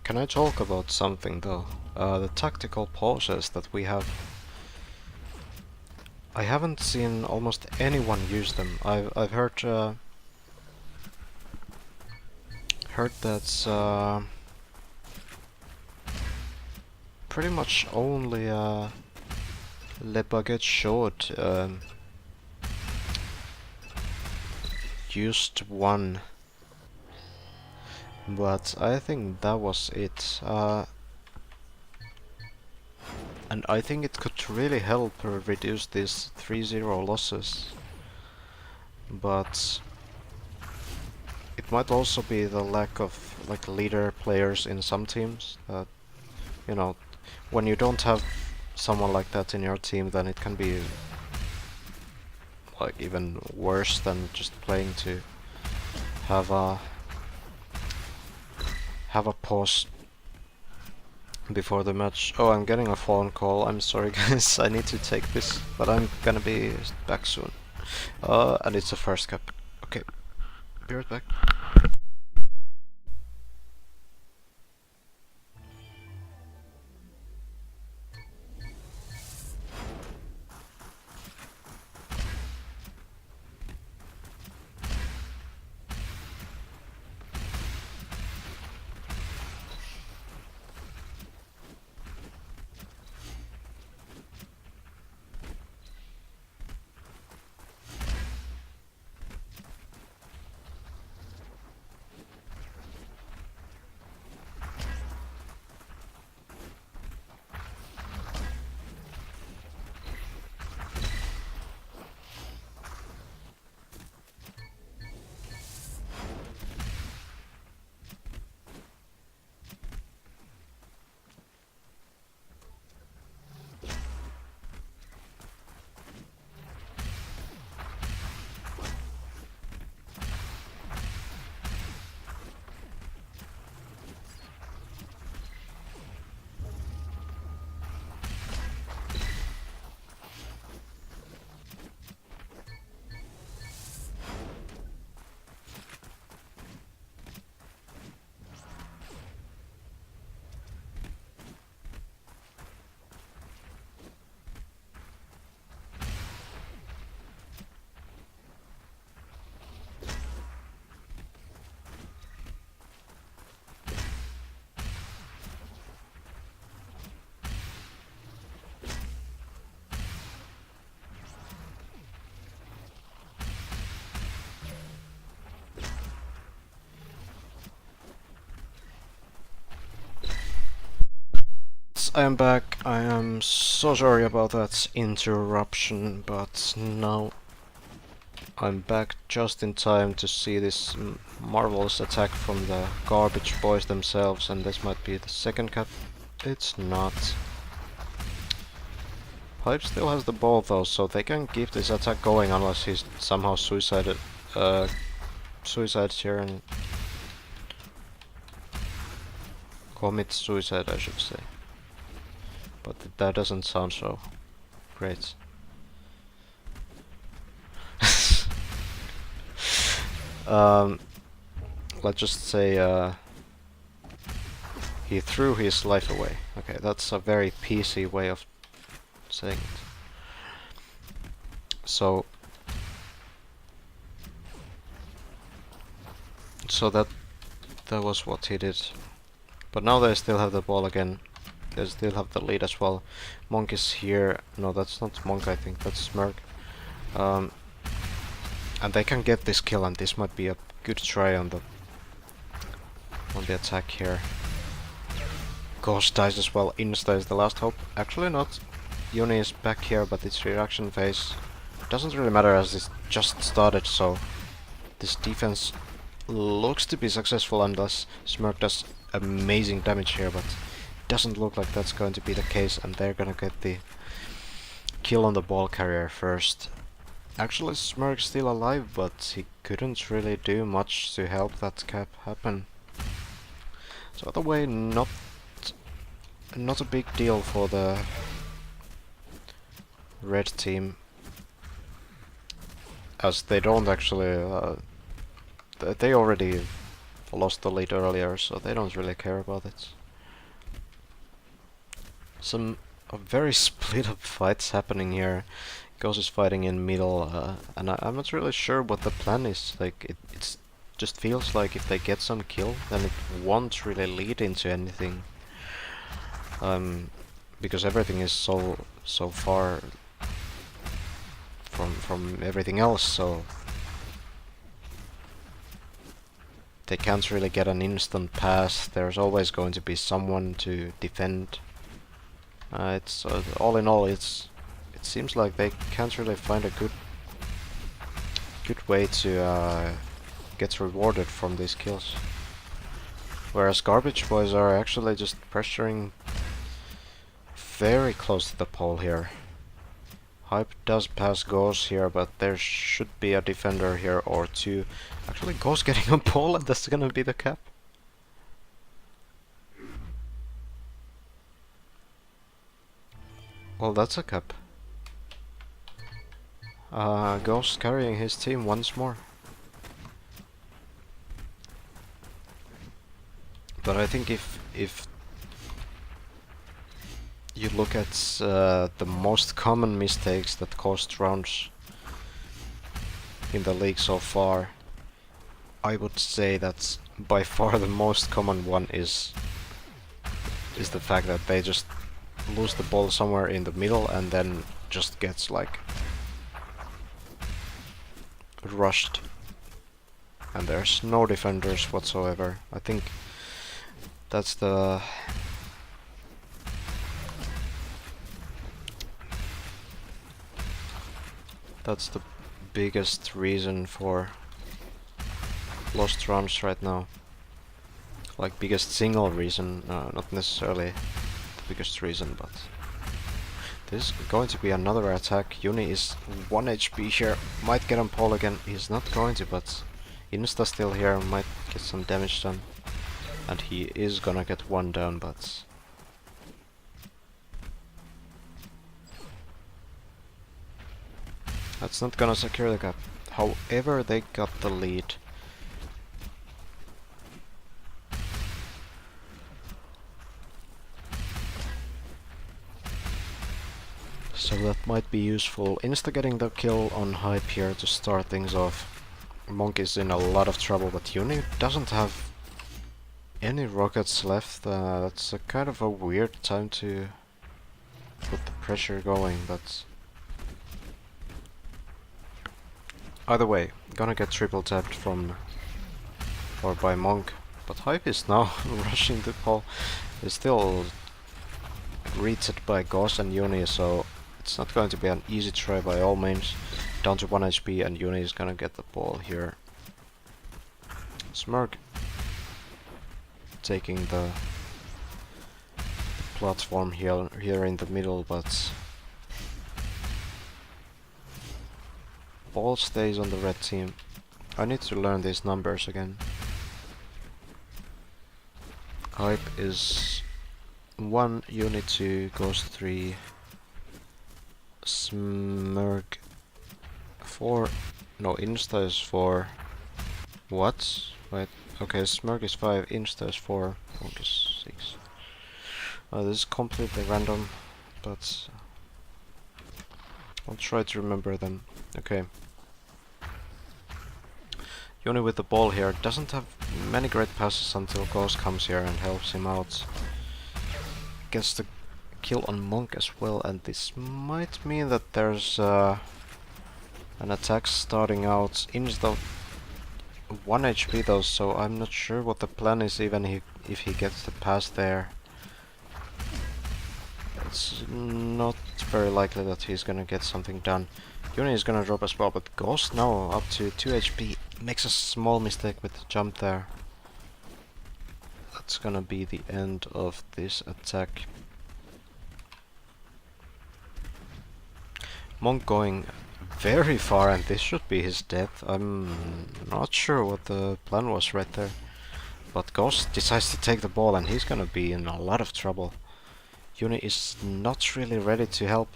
Can I talk about something though? The tactical pauses that we have. I haven't seen almost anyone use them. I've heard that's pretty much only Le Baguette Short used one, but I think that was it. And I think it could really help reduce these 3-0 losses. But it might also be the lack of like leader players in some teams. That, you know, when you don't have someone like that in your team, then it can be like even worse than just playing to have a pause before the match. Oh, I'm getting a phone call. I'm sorry guys, I need to take this, but I'm gonna be back soon. And it's a first cap. Okay, be right back. I am back. I am so sorry about that interruption, but now I'm back just in time to see this marvelous attack from the garbage boys themselves, and this might be the second cap. It's not. Pipe still has the ball though, so they can keep this attack going unless he's somehow suicided here and commits suicide, I should say. But that doesn't sound so great. Let's just say he threw his life away. Okay, that's a very PC way of saying it. So that was what he did. But now they still have the ball again. They still have the lead as well. Monk is here. No, that's not Monk, I think that's Smirk. And they can get this kill, and this might be a good try on the attack here. Ghost dies as well. Insta is the last hope. Actually not. Yuni is back here, but it's reaction phase. Doesn't really matter as it just started, so this defense looks to be successful unless Smirk does amazing damage here, but doesn't look like that's going to be the case, and they're gonna get the kill on the ball carrier first. Actually, Smirk's still alive, but he couldn't really do much to help that cap happen. So either way, not a big deal for the red team, as they don't actually they already lost the lead earlier, so they don't really care about it. Some very split up fights happening here. Ghost is fighting in middle, and I'm not really sure what the plan is. Like, it's just feels like if they get some kill, then it won't really lead into anything. Because everything is so far from everything else, so they can't really get an instant pass. There's always going to be someone to defend. It's all in all, it seems like they can't really find a good way to get rewarded from these kills. Whereas Garbage Boys are actually just pressuring very close to the pole here. Hype does pass Ghost here, but there should be a defender here or two. Actually, Ghost getting a pole, and that's gonna be the cap. Well, that's a cap. Ghost carrying his team once more. But I think if you look at the most common mistakes that caused rounds in the league so far, I would say that by far the most common one is the fact that they just lose the ball somewhere in the middle and then just gets like rushed, and there's no defenders whatsoever. I think that's the biggest reason for lost rounds right now. Like, biggest single reason, not necessarily the biggest reason, but this is going to be another attack. Uni is 1 HP here, might get on pole again. He's not going to, but Insta still here, might get some damage done. And he is gonna get one down, but that's not gonna secure the gap. However, they got the lead. So that might be useful. Insta getting the kill on Hype here to start things off. Monk is in a lot of trouble, but Uni doesn't have any rockets left. That's a kind of a weird time to put the pressure going, but either way, gonna get triple tapped from or by Monk. But Hype is now rushing the pole. It's still greeted by Ghost and Uni, so it's not going to be an easy try by all means. Down to 1 HP, and Uni is gonna get the ball here. Smirk taking the platform here in the middle, but ball stays on the red team. I need to learn these numbers again. Hype is 1, Uni 2, Ghost 3, Smirk 4, no, Insta is 4. What? Wait, okay, Smirk is 5, Insta is 4, Monk is 6. This is completely random, but I'll try to remember them. Okay. Uni with the ball here doesn't have many great passes until Ghost comes here and helps him out. Gets the kill on Monk as well, and this might mean that there's an attack starting out. Insta 1 HP though, so I'm not sure what the plan is, even if he gets the pass there. It's not very likely that he's gonna get something done. Uni is gonna drop as well, but Ghost now up to 2 HP. Makes a small mistake with the jump there. That's gonna be the end of this attack. Monk going very far, and this should be his death. I'm not sure what the plan was right there. But Ghost decides to take the ball, and he's gonna be in a lot of trouble. Uni is not really ready to help.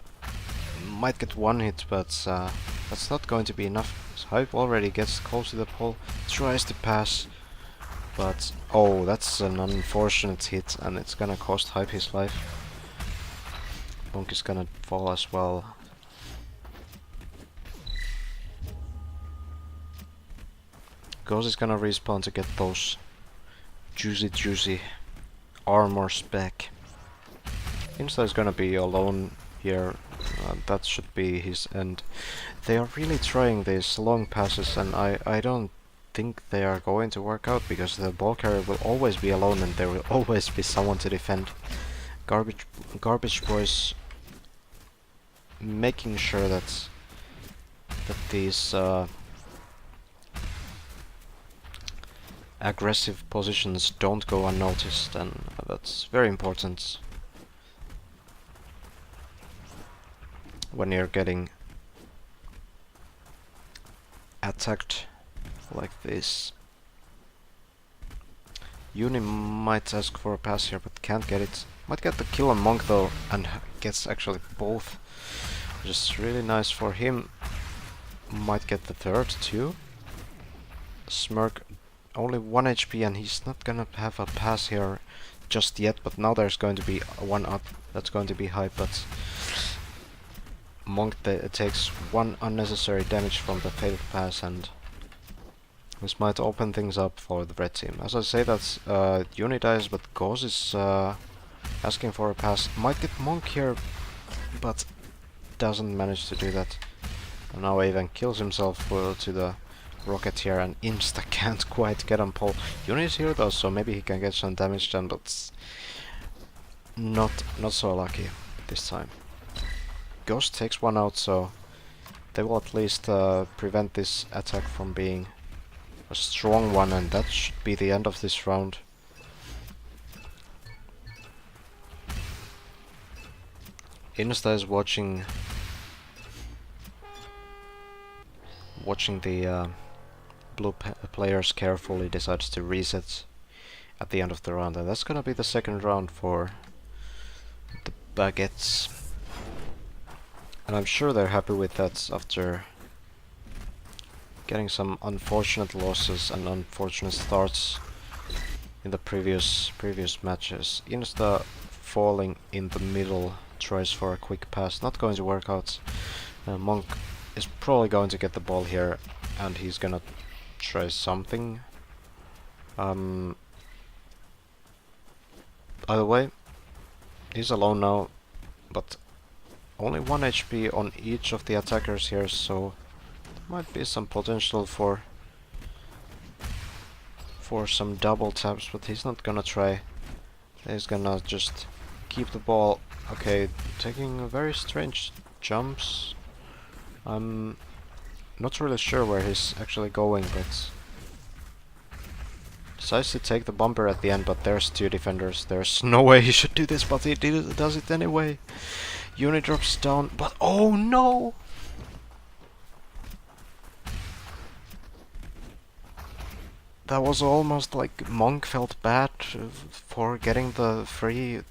Might get one hit, but that's not going to be enough. Hype already gets close to the pole, tries to pass. But, oh, that's an unfortunate hit, and it's gonna cost Hype his life. Monk is gonna fall as well. Ghost is gonna respawn to get those juicy armors back. Insta is gonna be alone here. That should be his end. They are really trying these long passes, and I don't think they are going to work out, because the ball carrier will always be alone and there will always be someone to defend. Garbage Boys making sure that these aggressive positions don't go unnoticed, and that's very important when you're getting attacked like this. Uni might ask for a pass here, but can't get it. Might get the kill on Monk though, and gets actually both, which is really nice for him. Might get the third too. Smirk only 1 HP, and he's not gonna have a pass here just yet, but now there's going to be one up. That's going to be Hype, but Monk takes 1 unnecessary damage from the failed pass, and this might open things up for the red team. As I say, that's Uni dies, but Gauze is asking for a pass. Might get Monk here, but doesn't manage to do that. And now even kills himself to the rocket here, and Insta can't quite get on pole. Uni is here though, so maybe he can get some damage done, but not so lucky this time. Ghost takes 1 out, so they will at least prevent this attack from being a strong one, and that should be the end of this round. Insta is watching the blue players carefully, decides to reset at the end of the round, and that's gonna be the second round for the Baguettes. And I'm sure they're happy with that after getting some unfortunate losses and unfortunate starts in the previous matches. Insta falling in the middle, tries for a quick pass, not going to work out. Monk is probably going to get the ball here, and he's gonna try something. Either way, he's alone now, but only 1 HP on each of the attackers here, so might be some potential for some double taps, but he's not gonna try. He's gonna just keep the ball. Okay, taking very strange jumps. I'm not really sure where he's actually going, but decides to take the bumper at the end, but there's 2 defenders. There's no way he should do this, but he does it anyway. Uni drops down, but oh no! That was almost like Monk felt bad for getting the free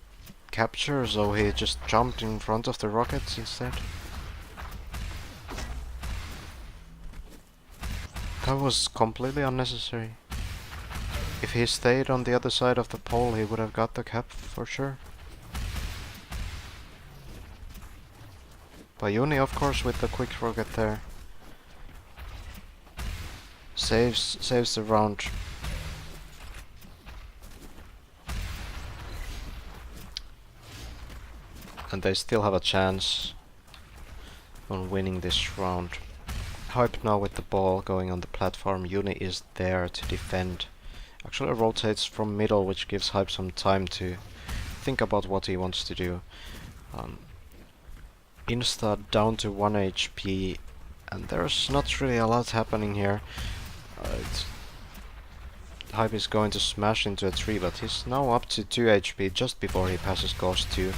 capture, so he just jumped in front of the rockets instead. That was completely unnecessary. If he stayed on the other side of the pole, he would have got the cap for sure. But Uni, of course, with the quick rocket there, saves the round. And they still have a chance on winning this round. Hype now with the ball going on the platform. Uni is there to defend. Actually rotates from middle, which gives Hype some time to think about what he wants to do. Insta down to 1 HP, and there's not really a lot happening here. Hype is going to smash into a tree, but he's now up to 2 HP just before he passes Ghost 2.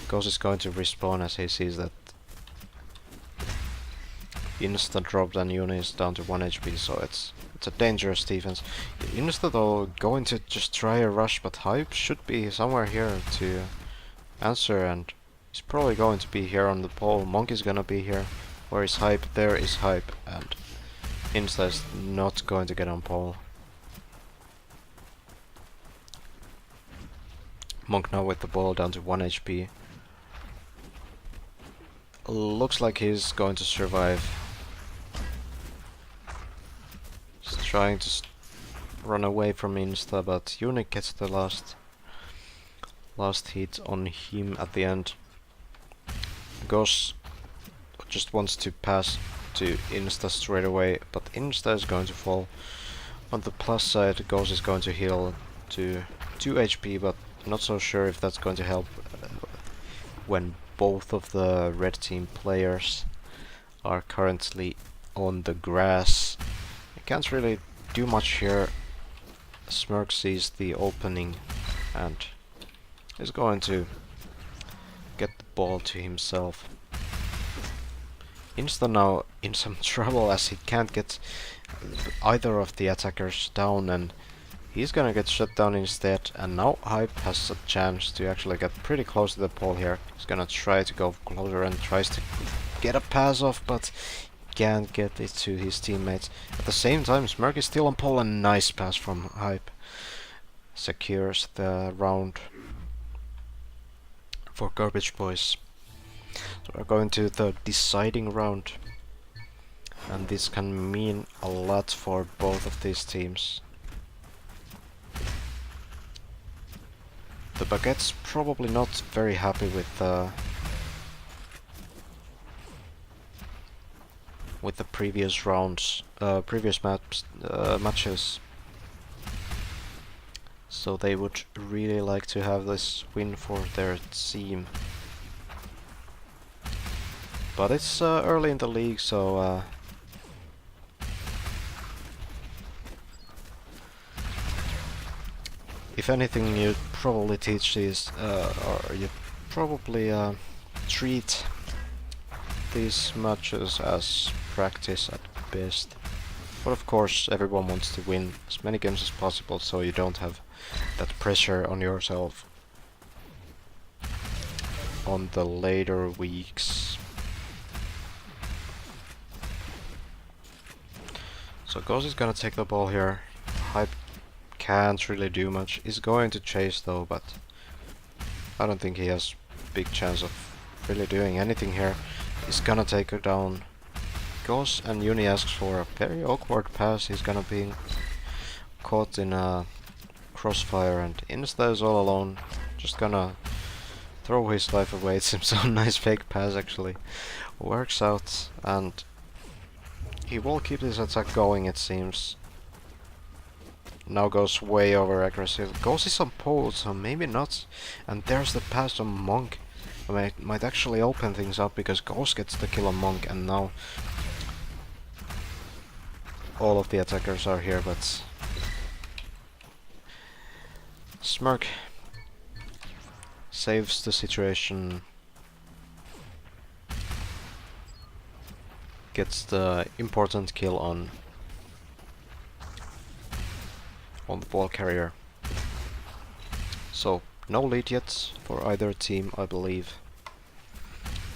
Ghost is going to respawn as he sees that Insta dropped and Uni is down to 1 HP, so it's a dangerous defense. Insta though going to just try a rush, but Hype should be somewhere here to answer, and he's probably going to be here on the pole. Monk is gonna be here. Where is Hype? There is Hype, and Insta is not going to get on pole. Monk now with the ball down to 1 HP. Looks like he's going to survive. He's trying to run away from Insta, but Unique gets the last hit on him at the end. Ghost just wants to pass to Insta straight away, but Insta is going to fall. On the plus side, Ghost is going to heal to 2 HP, but not so sure if that's going to help when both of the red team players are currently on the grass. I can't really do much here. Smirk sees the opening and is going to get the ball to himself. Insta now in some trouble as he can't get either of the attackers down, and he's gonna get shut down instead. And now Hype has a chance to actually get pretty close to the pole here. He's gonna try to go closer and tries to get a pass off, but can't get it to his teammates. At the same time, Smirk is still on pole, and nice pass from Hype secures the round for Garbage Boys. So we're going to the deciding round, and this can mean a lot for both of these teams. The Baguette's probably not very happy with the previous rounds, previous matches. So they would really like to have this win for their team. But it's early in the league, so if anything, you probably teach these, or you probably treat these matches as practice at best. But of course, everyone wants to win as many games as possible, so you don't have that pressure on yourself on the later weeks. So Ghost is gonna take the ball here. Hype can't really do much. He's going to chase though, but I don't think he has big chance of really doing anything here. He's gonna take her down. Goes and Uni asks for a very awkward pass. He's gonna be caught in a crossfire, and Insta is all alone. Just gonna throw his life away. It seems so nice fake pass actually. Works out, and he will keep this attack going, it seems. Now goes way over aggressive. Goes is on pole, so maybe not. And there's the pass on Monk. Might actually open things up because Ghost gets the kill on Monk, and now all of the attackers are here, but Smirk saves the situation. Gets the important kill on the ball carrier. So no lead yet for either team, I believe,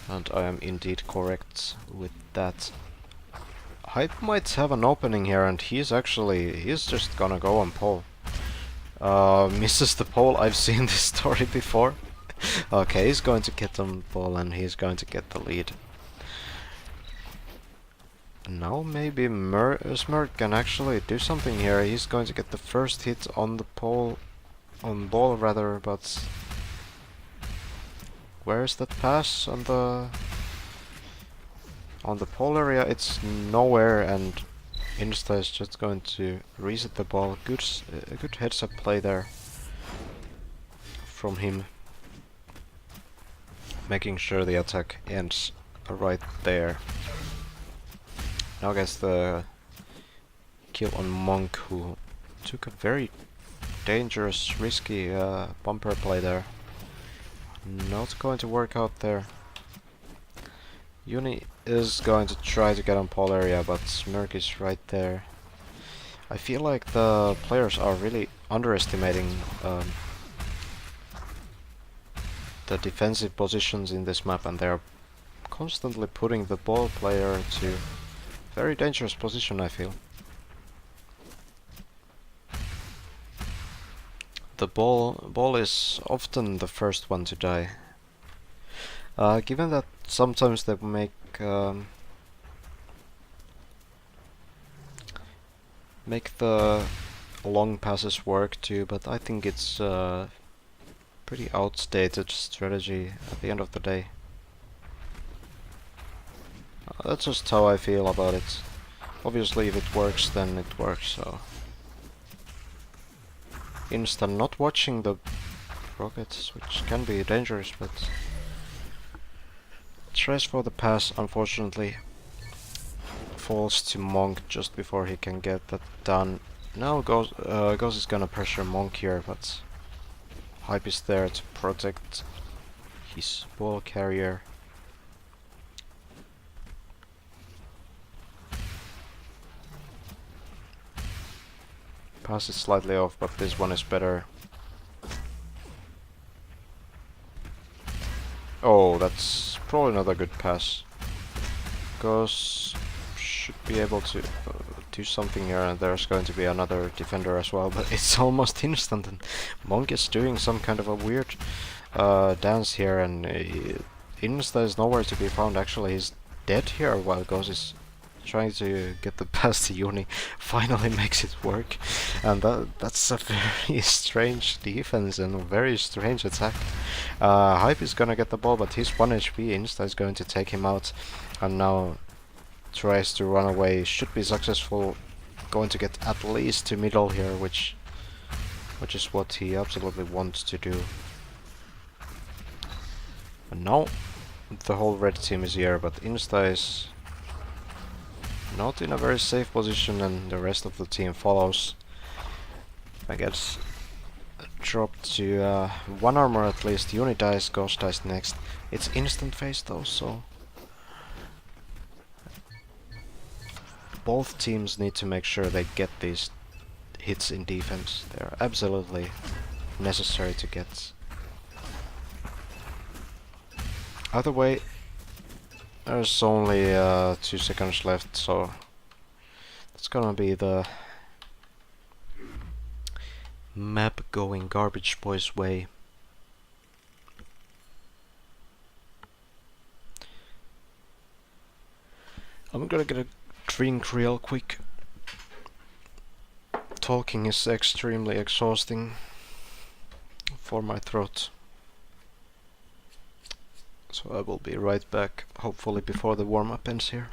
and I am indeed correct with that. Hype might have an opening here, and he's just gonna go on pole. Misses the pole. I've seen this story before. Okay, he's going to get on pole and he's going to get the lead. Now maybe Smirk can actually do something here. He's going to get the first hit on the pole, on ball rather, but where's that pass on the pole area? It's nowhere, and Insta is just going to reset the ball. A good heads up play there from him, making sure the attack ends right there. Now gets the kill on Monk, who took a very dangerous, risky bumper play there. Not going to work out there. Uni is going to try to get on pole area, but Smirk is right there. I feel like the players are really underestimating the defensive positions in this map, and they're constantly putting the ball player to very dangerous position, I feel. the ball is often the first one to die. Given that sometimes they make the long passes work too, but I think it's pretty outdated strategy at the end of the day. That's just how I feel about it. Obviously, if it works, then it works. So, Insta not watching the rockets, which can be dangerous, but tries for the pass. Unfortunately, falls to Monk just before he can get that done. Now Ghost is gonna pressure Monk here, but Hype is there to protect his ball carrier. Pass is slightly off, but this one is better. Oh, that's probably not a good pass. Ghost should be able to do something here, and there's going to be another defender as well, but it's almost instant, and Monk is doing some kind of a weird dance here, and Insta is nowhere to be found. Actually, he's dead here while Ghost is trying to get the pass to Uni. Finally makes it work, and that's a very strange defense and a very strange attack. Hype is gonna get the ball, but he's 1 HP. Insta is going to take him out, and now tries to run away. Should be successful. Going to get at least to middle here, which is what he absolutely wants to do. And now the whole red team is here, but Insta is not in a very safe position, and the rest of the team follows. I guess dropped to 1 armor at least. Uni dies, Ghost dies next. It's instant phase though, so both teams need to make sure they get these hits in defense. They're absolutely necessary to get. Either way, there's only 2 seconds left, so that's gonna be the map going Garbage Boys' way. I'm gonna get a drink real quick. Talking is extremely exhausting for my throat. So I will be right back, hopefully before the warm-up ends here.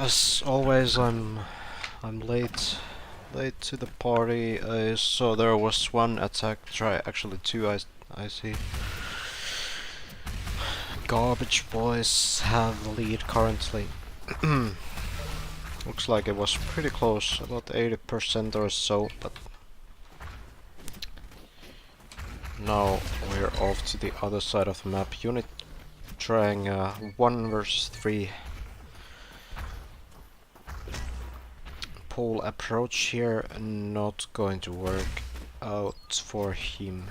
As always, I'm late to the party. So there was one attack try, actually two. I see. Garbage boys have the lead currently. Looks like it was pretty close, about 80% or so, but now we're off to the other side of the map. Unit trying 1 versus 3 pole approach here, not going to work out for him.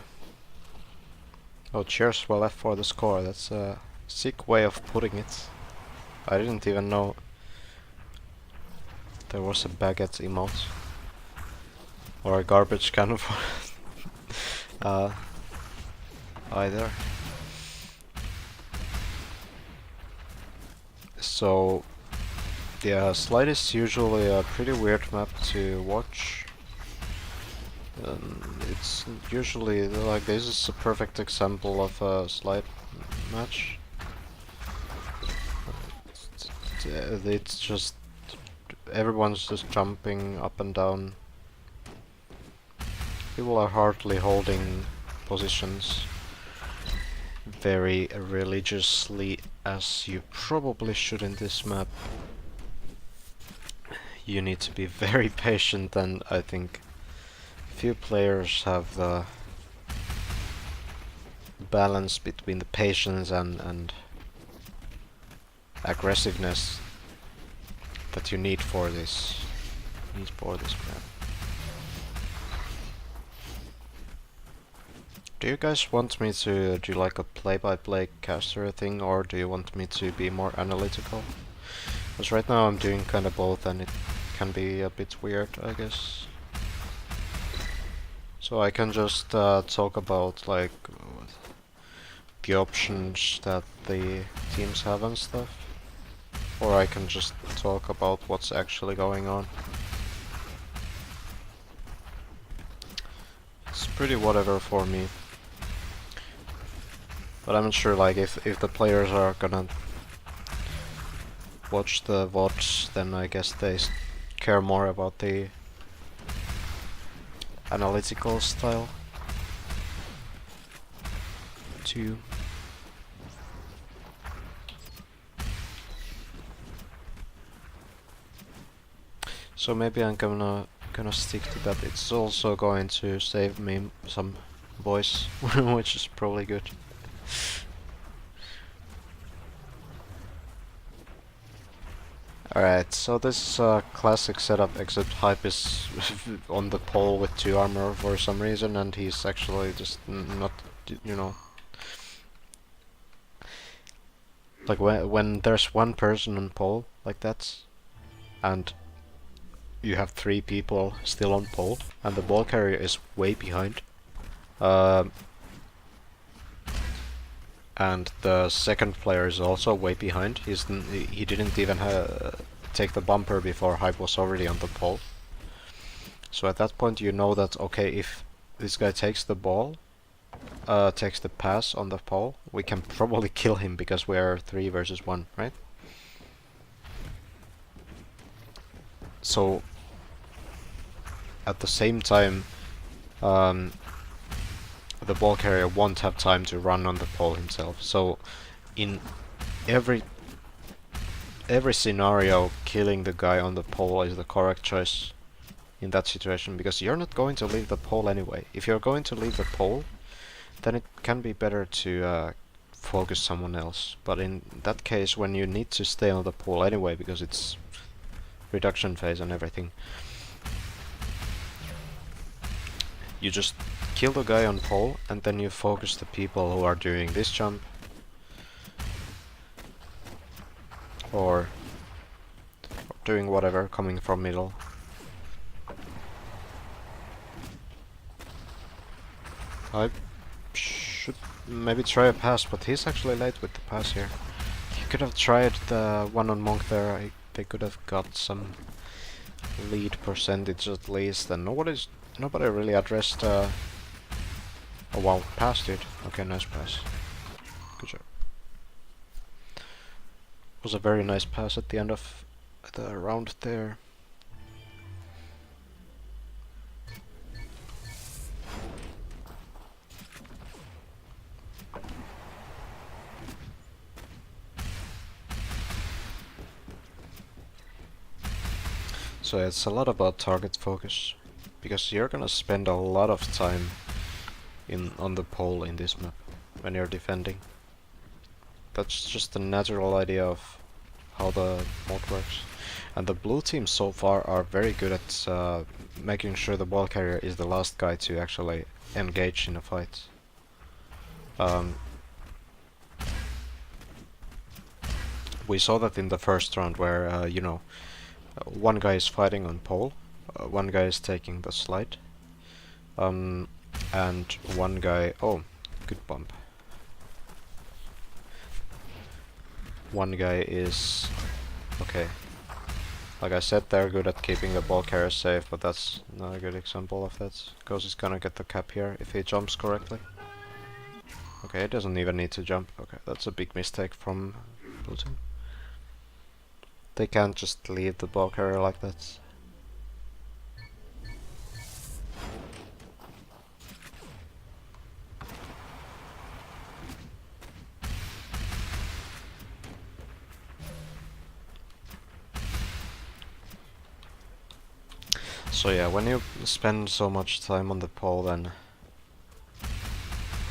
Oh, cheers, well left for the score. That's a sick way of putting it. I didn't even know there was a baguette emote. Or a garbage can for either. So, yeah, Slide is usually a pretty weird map to watch. It's usually like this is a perfect example of a Slide match. It's just everyone's just jumping up and down. People are hardly holding positions very religiously, as you probably should in this map. You need to be very patient, and I think few players have the balance between the patience and aggressiveness that you need for this map. Do you guys want me to do like a play-by-play caster thing, or do you want me to be more analytical? Because right now I'm doing kind of both, and it can be a bit weird, I guess. So I can just talk about like the options that the teams have and stuff, or I can just talk about what's actually going on. It's pretty whatever for me. But I'm not sure, like, if the players are gonna watch the VODs, then I guess they care more about the analytical style too. So maybe I'm gonna stick to that. It's also going to save me some voice, which is probably good. Alright, so this is a classic setup, except Hype is on the pole with 2 armor for some reason, and he's actually just not, you know... Like when there's one person on pole, like that, and you have 3 people still on pole, and the ball carrier is way behind, and the second player is also way behind. He didn't even take the bumper before Hype was already on the pole. So at that point you know that, okay, if this guy takes the ball, takes the pass on the pole, we can probably kill him because we are 3 versus 1, right? So at the same time, the ball carrier won't have time to run on the pole himself. So in every scenario, killing the guy on the pole is the correct choice in that situation, because you're not going to leave the pole anyway. If you're going to leave the pole, then it can be better to focus someone else. But in that case, when you need to stay on the pole anyway, because it's reduction phase and everything, you just kill the guy on pole, and then you focus the people who are doing this jump, or doing whatever, coming from middle. I should maybe try a pass, but he's actually late with the pass here. He could have tried the one on Monk there. They could have got some lead percentage at least, and nobody really addressed. Oh wow, passed it. Okay, nice pass. Good job. Was a very nice pass at the end of around there. So it's a lot about target focus, because you're gonna spend a lot of time on the pole in this map when you're defending. That's just the natural idea of how the mod works. And the blue team so far are very good at making sure the ball carrier is the last guy to actually engage in a fight. We saw that in the first round where, you know, one guy is fighting on pole, one guy is taking the slide, and one guy... oh, good bump. One guy is... okay. Like I said, they're good at keeping the ball carrier safe, but that's not a good example of that, because he's gonna get the cap here if he jumps correctly. Okay, he doesn't even need to jump. Okay, that's a big mistake from blue team. They can't just leave the ball carrier like that. So yeah, when you spend so much time on the pole, then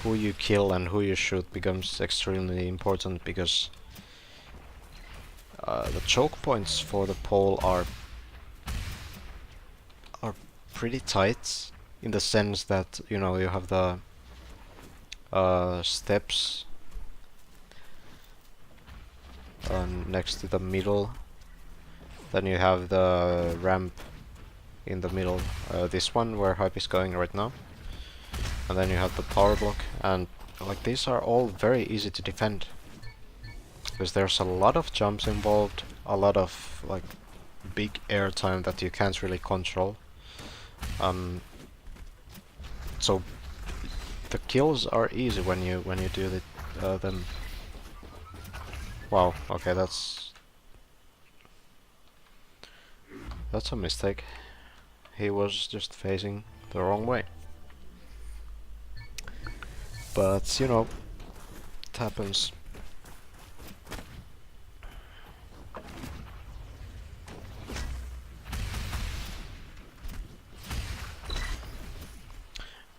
who you kill and who you shoot becomes extremely important, because the choke points for the pole are pretty tight, in the sense that, you know, you have the steps next to the middle, then you have the ramp in the middle, this one where Hype is going right now, and then you have the power block, and like these are all very easy to defend, because there's a lot of jumps involved, a lot of like big air time that you can't really control. So the kills are easy when you do them. Wow, okay, that's a mistake. He was just facing the wrong way. But, you know, it happens.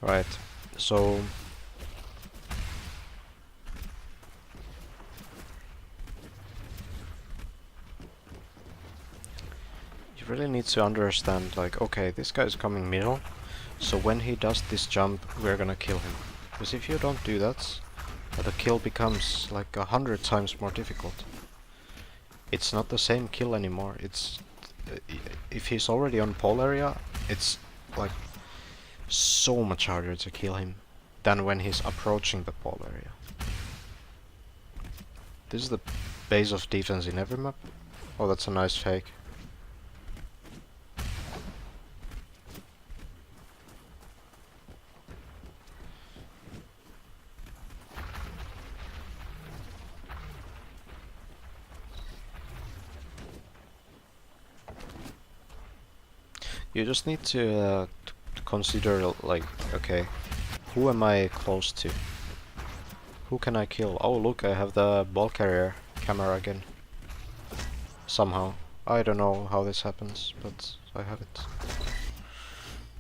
Right, so... you really need to understand, like, okay, this guy's coming middle, so when he does this jump, we're gonna kill him. Because if you don't do that, the kill becomes like 100 times more difficult. It's not the same kill anymore. It's if he's already on pole area, it's like so much harder to kill him than when he's approaching the pole area. This is the base of defense in every map. Oh, that's a nice fake. You just need to consider, like, okay, who am I close to? Who can I kill? Oh look, I have the ball carrier camera again. Somehow. I don't know how this happens, but I have it.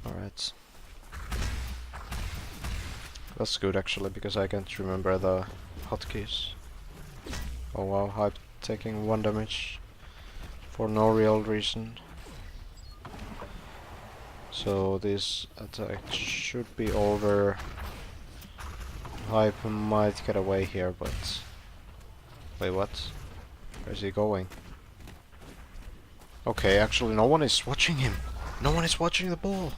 Alright. That's good actually, because I can't remember the hotkeys. Oh wow, Hype taking 1 damage for no real reason. So this attack should be over. Hype might get away here, but... wait, what? Where's he going? Okay, actually no one is watching him! No one is watching the ball!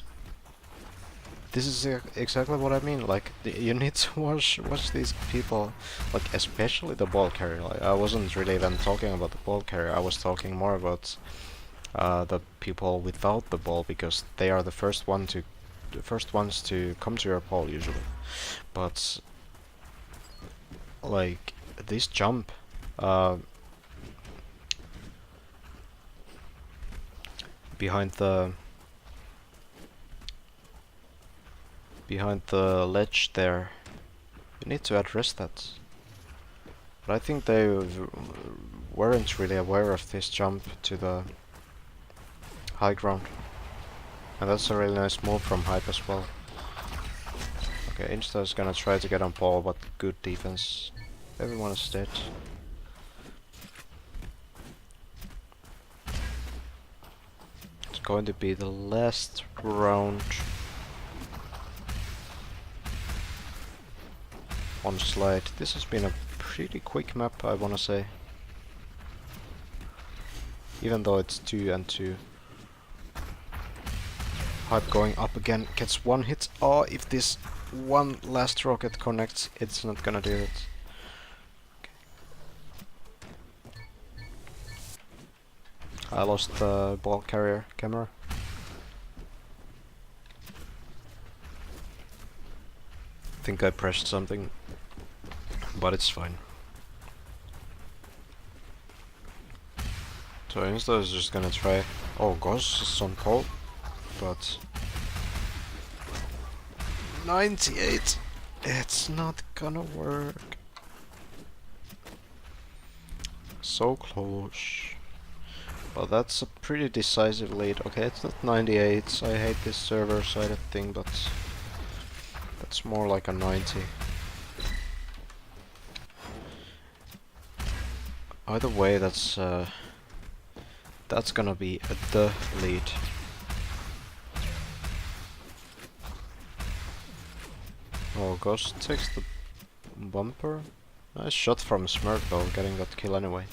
This is exactly what I mean, like, you need to watch these people, like, especially the ball carrier. Like, I wasn't really even talking about the ball carrier, I was talking more about the people without the ball, because they are the first ones to come to your pole usually. But like this jump, behind the ledge there. We need to address that. But I think they weren't really aware of this jump to the high ground. And that's a really nice move from Hype as well. Okay, Insta is gonna try to get on ball, but good defense. Everyone is dead. It's going to be the last round on slide. This has been a pretty quick map, I wanna say. Even though it's 2 and 2. Hype going up again, gets one hit. Oh, if this one last rocket connects, it's not gonna do it. Okay. I lost the ball carrier camera. I think I pressed something, but it's fine. So Insta is just gonna try. Oh, Ghost is on pole, but 98. It's not gonna work. So close. Well, that's a pretty decisive lead. Okay, it's not 98. I hate this server-sided thing, but that's more like a 90. Either way, that's gonna be the lead. Oh, Ghost takes the bumper. Nice shot from Smurf though, getting that kill anyway.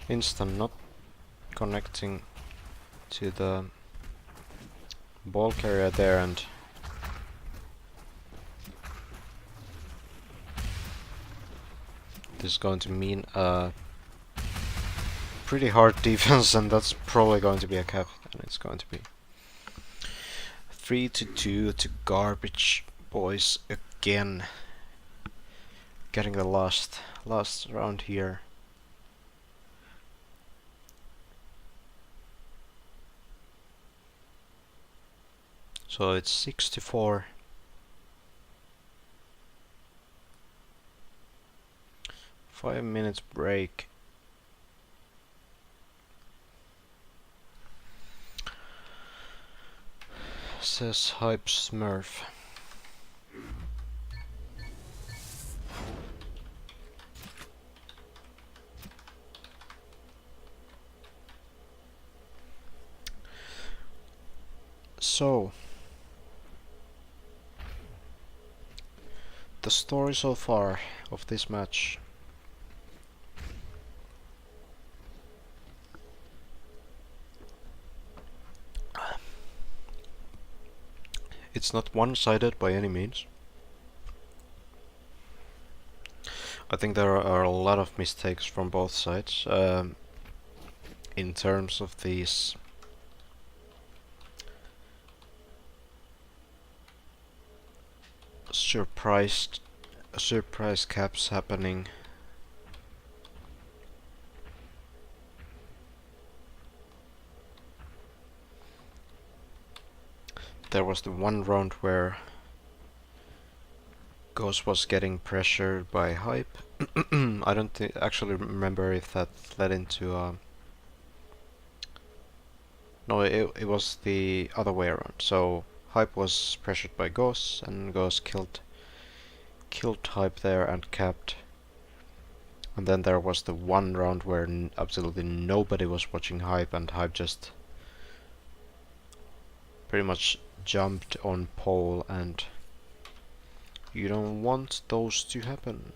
Instant not connecting to the ball carrier there, and this is going to mean a pretty hard defense, and that's probably going to be a cap, and it's going to be 3-2 to garbage boys again. Getting the last round here. So it's 6-4. Five minutes break. Says Hype Smurf. So, the story so far of this match. It's not one-sided by any means. I think there are a lot of mistakes from both sides in terms of these surprise caps happening. There was the one round where Ghost was getting pressured by Hype. I don't actually remember if that led into no, it was the other way around. So Hype was pressured by Ghost, and Ghost killed Hype there and capped. And then there was the one round where absolutely nobody was watching Hype, and Hype just pretty much jumped on pole, and you don't want those to happen.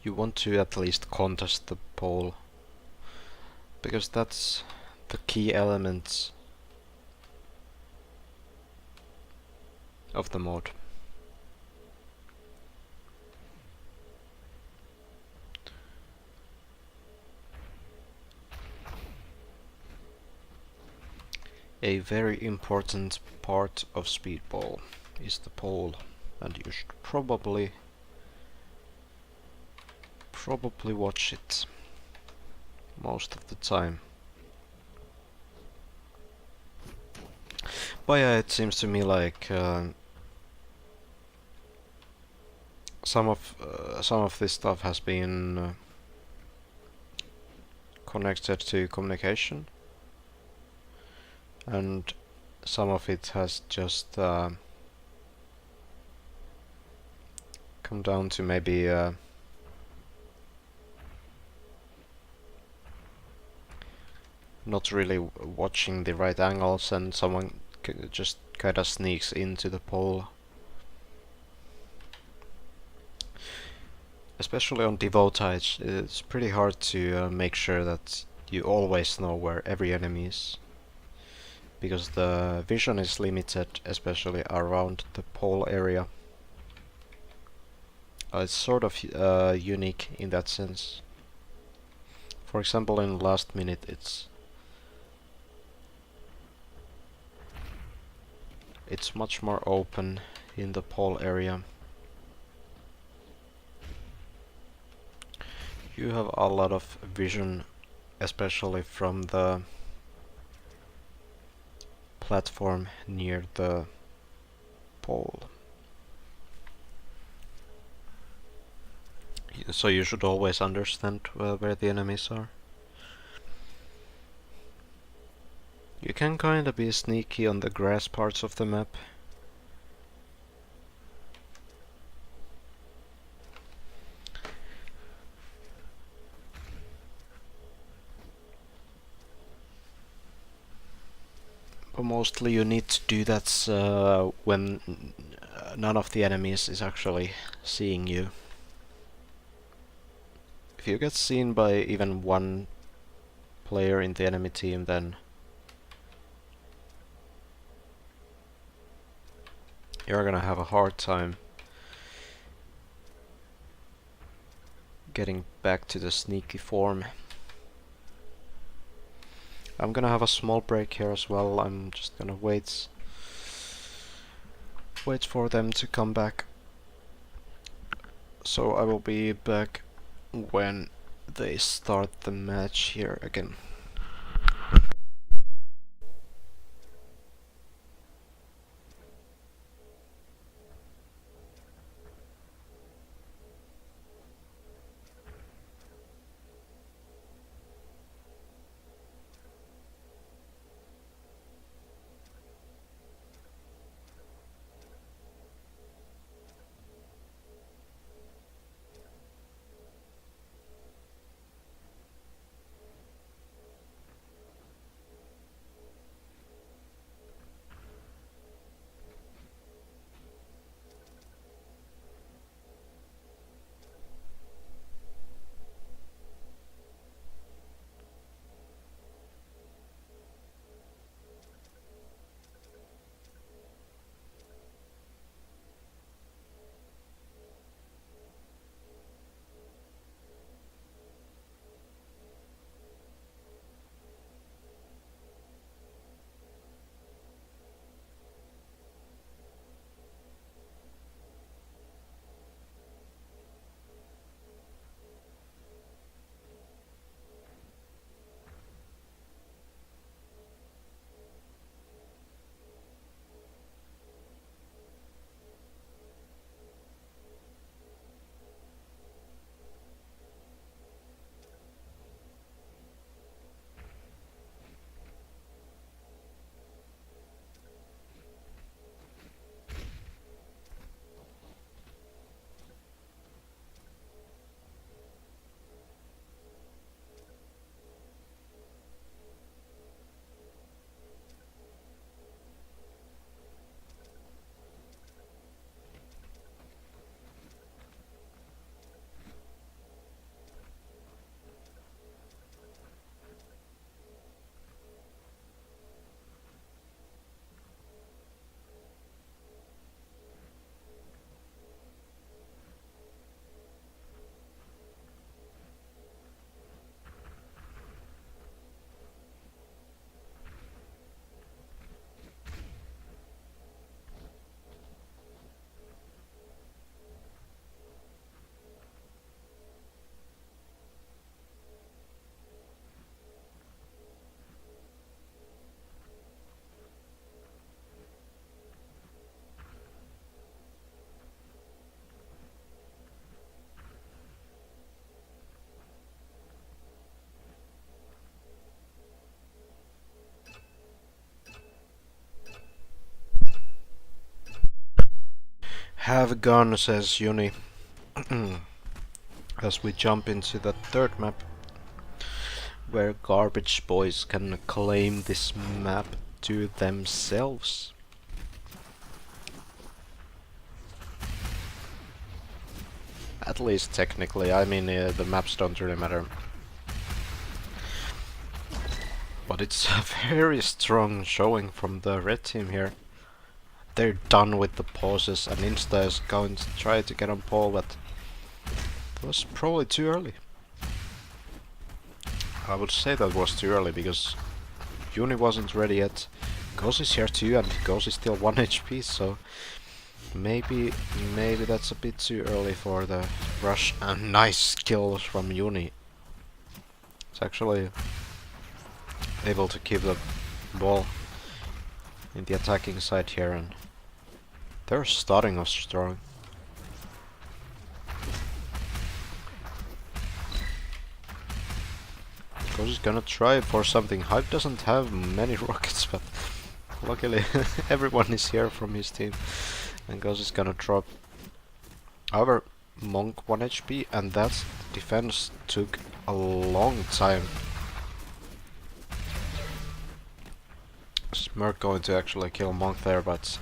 You want to at least contest the pole, because that's the key element of the mod. A very important part of speedball is the pole, and you should probably probably watch it most of the time. But yeah, it seems to me like some of this stuff has been connected to communication, and some of it has just come down to maybe not really watching the right angles, and someone just kind of sneaks into the pole. Especially on Devota, it's pretty hard to make sure that you always know where every enemy is, because the vision is limited, especially around the pole area. It's sort of unique in that sense. For example, in last minute, it's much more open in the pole area. You have a lot of vision, especially from the platform near the pole. So you should always understand where the enemies are. You can kinda be sneaky on the grass parts of the map. But mostly you need to do that when none of the enemies is actually seeing you. If you get seen by even one player in the enemy team, then you're gonna have a hard time getting back to the sneaky form. I'm gonna have a small break here as well. I'm just gonna wait for them to come back. So I will be back when they start the match here again. Have a gun, says Uni. As we jump into the third map, where garbage boys can claim this map to themselves. At least technically, I mean the maps don't really matter. But it's a very strong showing from the red team here. They're done with the pauses and Insta is going to try to get on pole, but it was probably too early. I would say that was too early because Uni wasn't ready yet. Ghost is here too and Ghost is still 1 HP, so maybe that's a bit too early for the rush. And nice kills from Uni. It's actually able to keep the ball in the attacking side here, and they're starting off strong. Ghost is gonna try for something. Hype doesn't have many rockets, but luckily everyone is here from his team. And Ghost is gonna drop. However, Monk 1 HP, and that defense took a long time. Smirk going to actually kill Monk there, but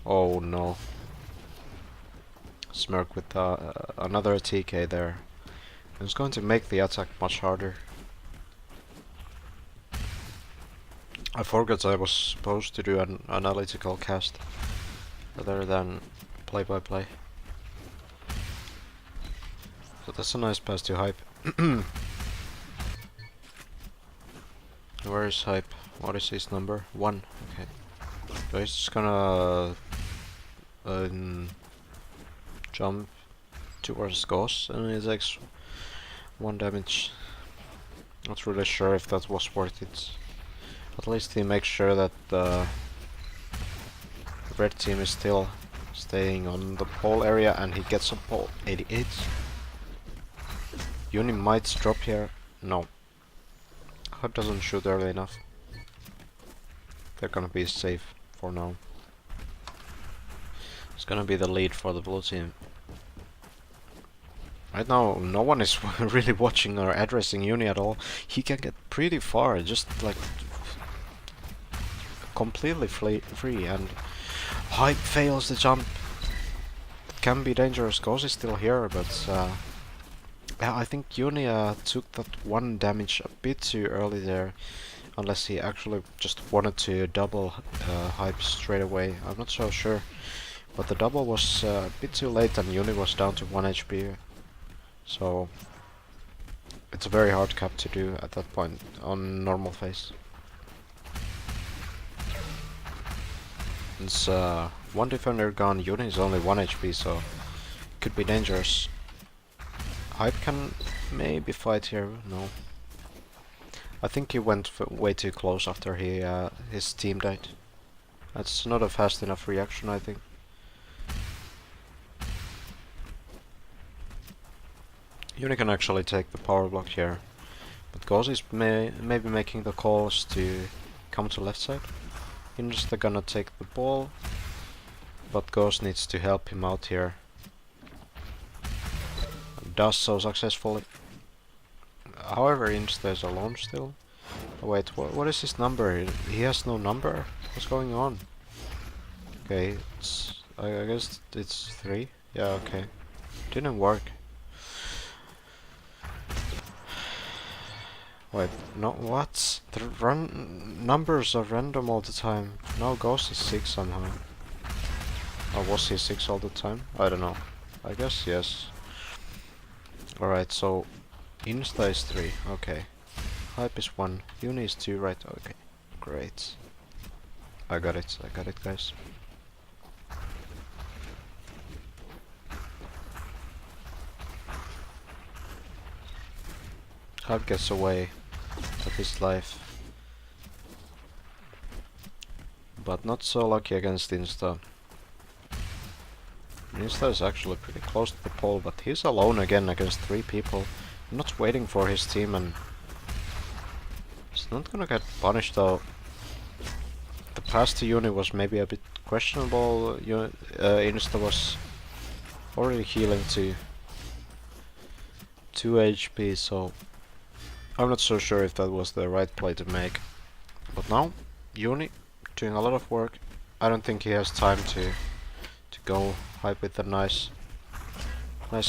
oh no. Smirk with another TK there. It's going to make the attack much harder. I forgot I was supposed to do an analytical cast rather than play-by-play. So that's a nice pass to Hype. Where is Hype? What is his number? 1. Okay. So he's just gonna jump towards Ghost and he takes 1 damage. Not really sure if that was worth it. At least he makes sure that the red team is still staying on the pole area and he gets a pole. 88. Uni might drop here. No. Hype doesn't shoot early enough. They're gonna be safe for now. It's gonna be the lead for the blue team. Right now, no one is really watching or addressing Uni at all. He can get pretty far, just like completely free, and Hype fails the jump. It can be dangerous. Ghost is still here, but yeah, I think Uni took that 1 damage a bit too early there, unless he actually just wanted to double Hype straight away. I'm not so sure, but the double was a bit too late and Uni was down to 1 HP. So it's a very hard cap to do at that point on normal phase. It's 1 defender gone, Uni is only 1 HP, so it could be dangerous. Hype can maybe fight here, no. I think he went way too close after his team died. That's not a fast enough reaction, I think. Uni can actually take the power block here, but Ghost is maybe making the calls to come to left side. He's gonna take the ball, but Ghost needs to help him out here. Does so successfully. However, Insta is alone still. Oh, wait, what is his number? He has no number? What's going on? Okay, I guess it's 3. Yeah, okay. Didn't work. Wait, no, what? The numbers are random all the time. Now Ghost is 6 somehow. Or was he 6 all the time? I don't know. I guess yes. Alright, so Insta is 3, okay. Hype is 1, Uni is 2, right? Okay, great. I got it, guys. Hype gets away with his life. But not so lucky against Insta. Insta is actually pretty close to the pole, but he's alone again against 3 people. Not waiting for his team, and he's not gonna get punished though. The pass to Uni was maybe a bit questionable. Insta was already healing to 2 HP, so I'm not so sure if that was the right play to make. But now, Uni doing a lot of work. I don't think he has time to go hype with a nice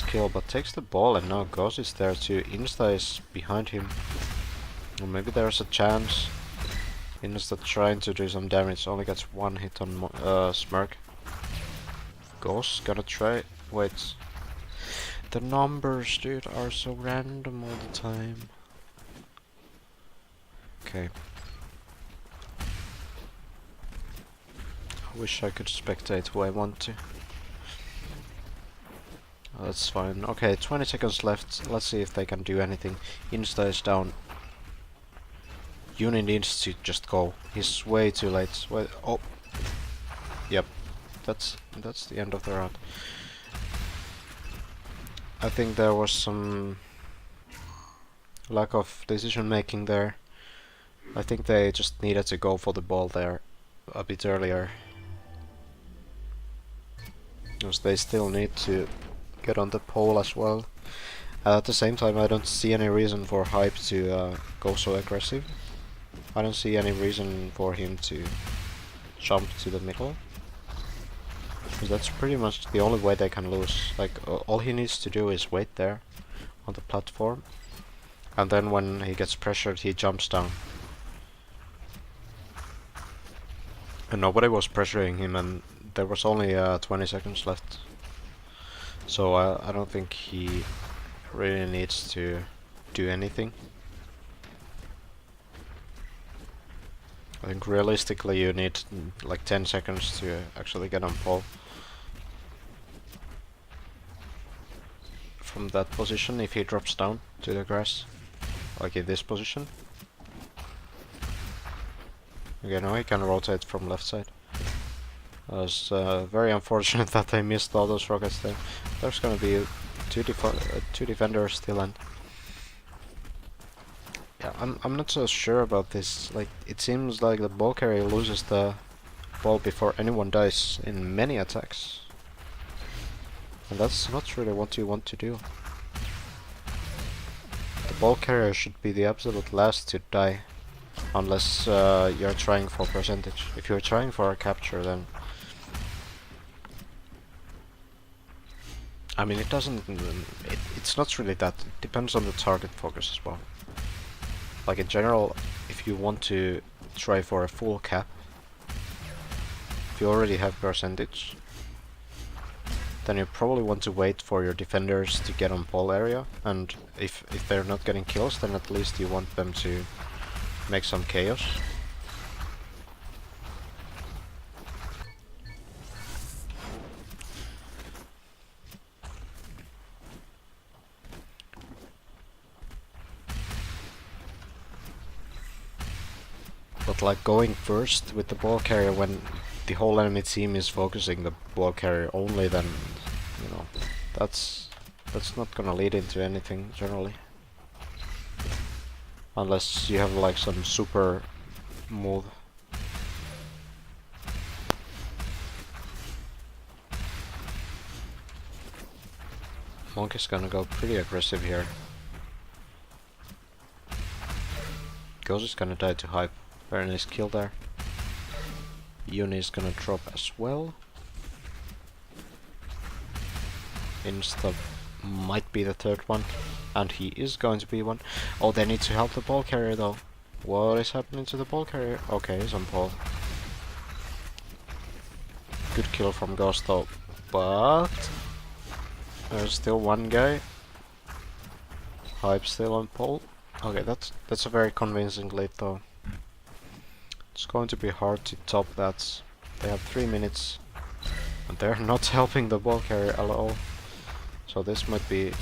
kill, but takes the ball and now Ghost is there too. Insta is behind him. Or maybe there's a chance. Insta trying to do some damage, only gets one hit on Smirk. Ghost gonna try. Wait. The numbers, dude, are so random all the time. Okay. I wish I could spectate who I want to. Oh, that's fine. Okay, 20 seconds left. Let's see if they can do anything. Insta is down. Uni needs to just go. He's way too late. Wait, oh. Yep. That's the end of the round. I think there was some lack of decision making there. I think they just needed to go for the ball there a bit earlier. Because they still need to get on the pole as well. At the same time, I don't see any reason for Hype to go so aggressive. I don't see any reason for him to jump to the middle. Because that's pretty much the only way they can lose. Like, all he needs to do is wait there on the platform. And then when he gets pressured, he jumps down. And nobody was pressuring him, and there was only 20 seconds left. So I don't think he really needs to do anything. I think realistically you need like 10 seconds to actually get on pole. From that position, if he drops down to the grass, like in this position. Okay, now he can rotate from left side. It was very unfortunate that they missed all those rockets there. There's gonna be two defenders still, and yeah, I'm not so sure about this. Like, it seems like the ball carrier loses the ball before anyone dies in many attacks, and that's not really what you want to do. The ball carrier should be the absolute last to die, unless you're trying for percentage. If you're trying for a capture, then I mean, it doesn't. It's not really that. It depends on the target focus as well. Like in general, if you want to try for a full cap, if you already have percentage, then you probably want to wait for your defenders to get on ball area, and if they're not getting kills, then at least you want them to make some chaos. But like going first with the ball carrier when the whole enemy team is focusing the ball carrier only, then you know that's not gonna lead into anything generally. Unless you have like some super move. Monk is gonna go pretty aggressive here. Ghost is gonna die to Hype. Very nice kill there. Uni is gonna drop as well. Insta might be the third one, and he is going to be one. Oh, they need to help the ball carrier though. What is happening to the ball carrier? Okay, he's on pole. Good kill from Ghost though, but there's still one guy. Hype still on pole. Okay, that's a very convincing lead though. It's going to be hard to top that. They have 3 minutes, and they're not helping the ball carrier at all. So this might be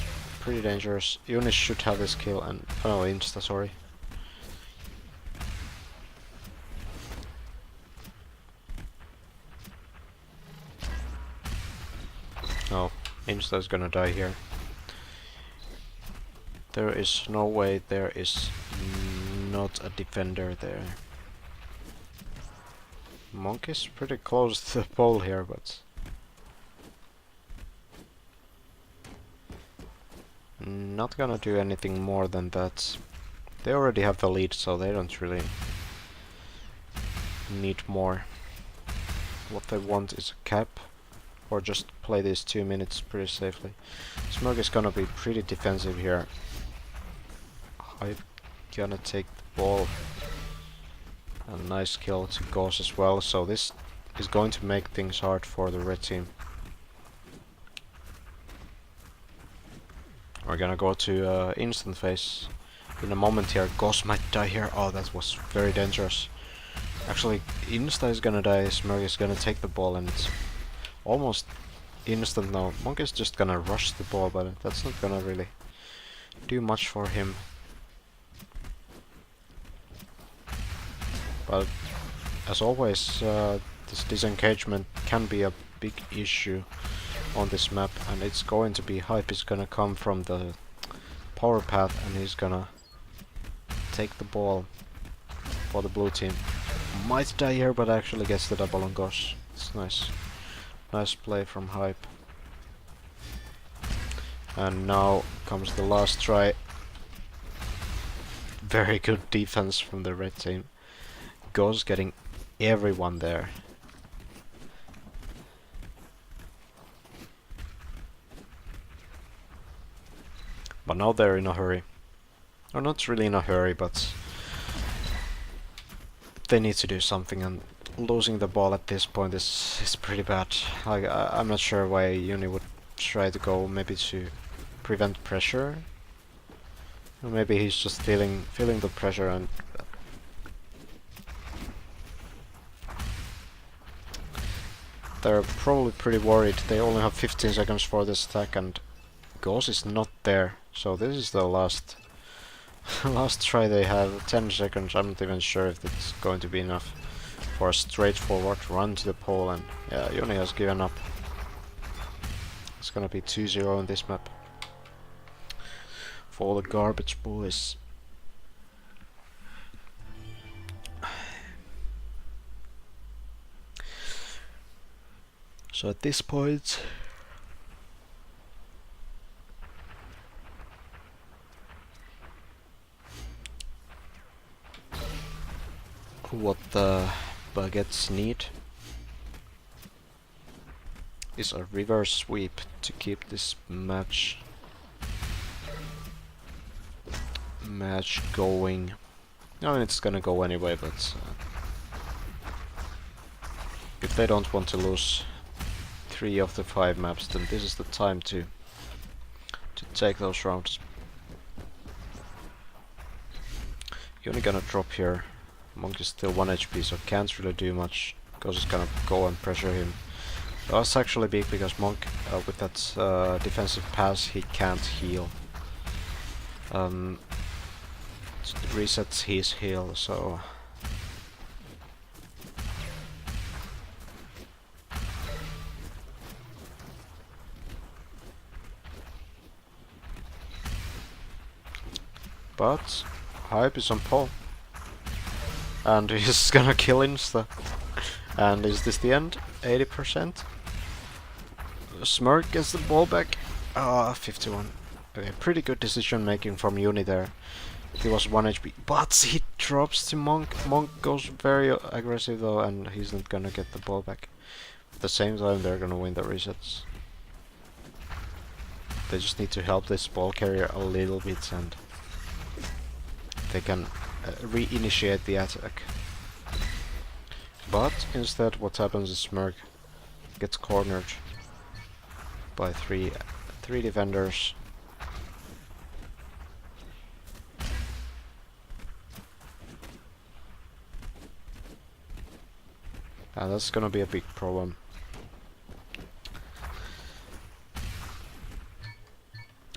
pretty dangerous. Unis should have this kill, and oh, Insta, sorry. Oh, Insta is gonna die here. There is no way there is not a defender there. Monk is pretty close to the pole here, but not gonna do anything more than that. They already have the lead, so they don't really need more. What they want is a cap, or just play these 2 minutes pretty safely. Smurg is gonna be pretty defensive here. I'm gonna take the ball. A nice kill to Gauss as well, so this is going to make things hard for the red team. We're gonna go to instant phase in a moment here. Gauss might die here. Oh, that was very dangerous. Actually, Insta is gonna die, Smurg is gonna take the ball, and it's almost instant now. Monk is just gonna rush the ball, but that's not gonna really do much for him. But as always, this disengagement can be a big issue on this map, and it's going to be Hype is gonna come from the power path, and he's gonna take the ball for the blue team. Might die here, but actually gets the double on Gosh. It's nice. Nice play from Hype. And now comes the last try. Very good defense from the red team. Goes getting everyone there. But now they're in a hurry. Or not really in a hurry, but they need to do something, and losing the ball at this point is pretty bad. I'm not sure why Uni would try to go maybe to prevent pressure. Or maybe he's just feeling the pressure, and they're probably pretty worried. They only have 15 seconds for this attack, and Gauss is not there. So this is the last try they have. 10 seconds. I'm not even sure if it's going to be enough for a straightforward run to the pole, and yeah, Yoni has given up. It's gonna be 2-0 in this map for the garbage boys. So at this point, what the Baguettes need is a reverse sweep to keep this match going. I mean, it's gonna go anyway, but if they don't want to lose 3 of the 5 maps, then this is the time to take those rounds. You're only gonna drop here. Monk is still 1 HP, so can't really do much, because it's gonna go and pressure him. That's actually big, because Monk, with that defensive pass, he can't heal. It resets his heal, so but Hype is on pole, and he's gonna kill Insta. And is this the end? 80%. Smurg gets the ball back. 51. Okay, pretty good decision making from Uni there. He was 1 HP, but he drops to Monk. Monk goes very aggressive though, and he's not gonna get the ball back. At the same time, they're gonna win the resets. They just need to help this ball carrier a little bit, and they can re-initiate the attack. But instead, what happens is Smurg gets cornered by three defenders. And that's gonna be a big problem.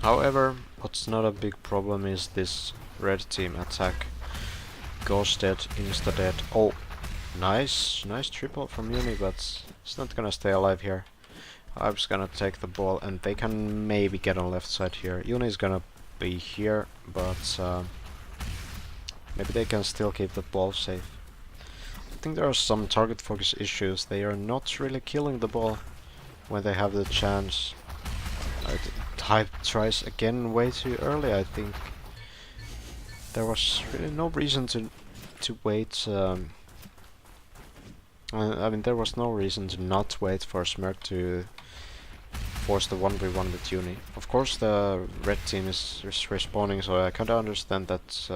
However, what's not a big problem is this red team attack. Ghost dead, Insta dead. Oh, nice triple from Uni, but it's not gonna stay alive here. I'm just gonna take the ball, and they can maybe get on left side here. Uni is gonna be here, but maybe they can still keep the ball safe. think there are some target focus issues. They are not really killing the ball when they have the chance. Type tries again way too early, I think. There was really no reason to wait. I mean, there was no reason to not wait for Smirk to force the 1v1 with Uni. Of course, the red team is respawning, so I kinda understand that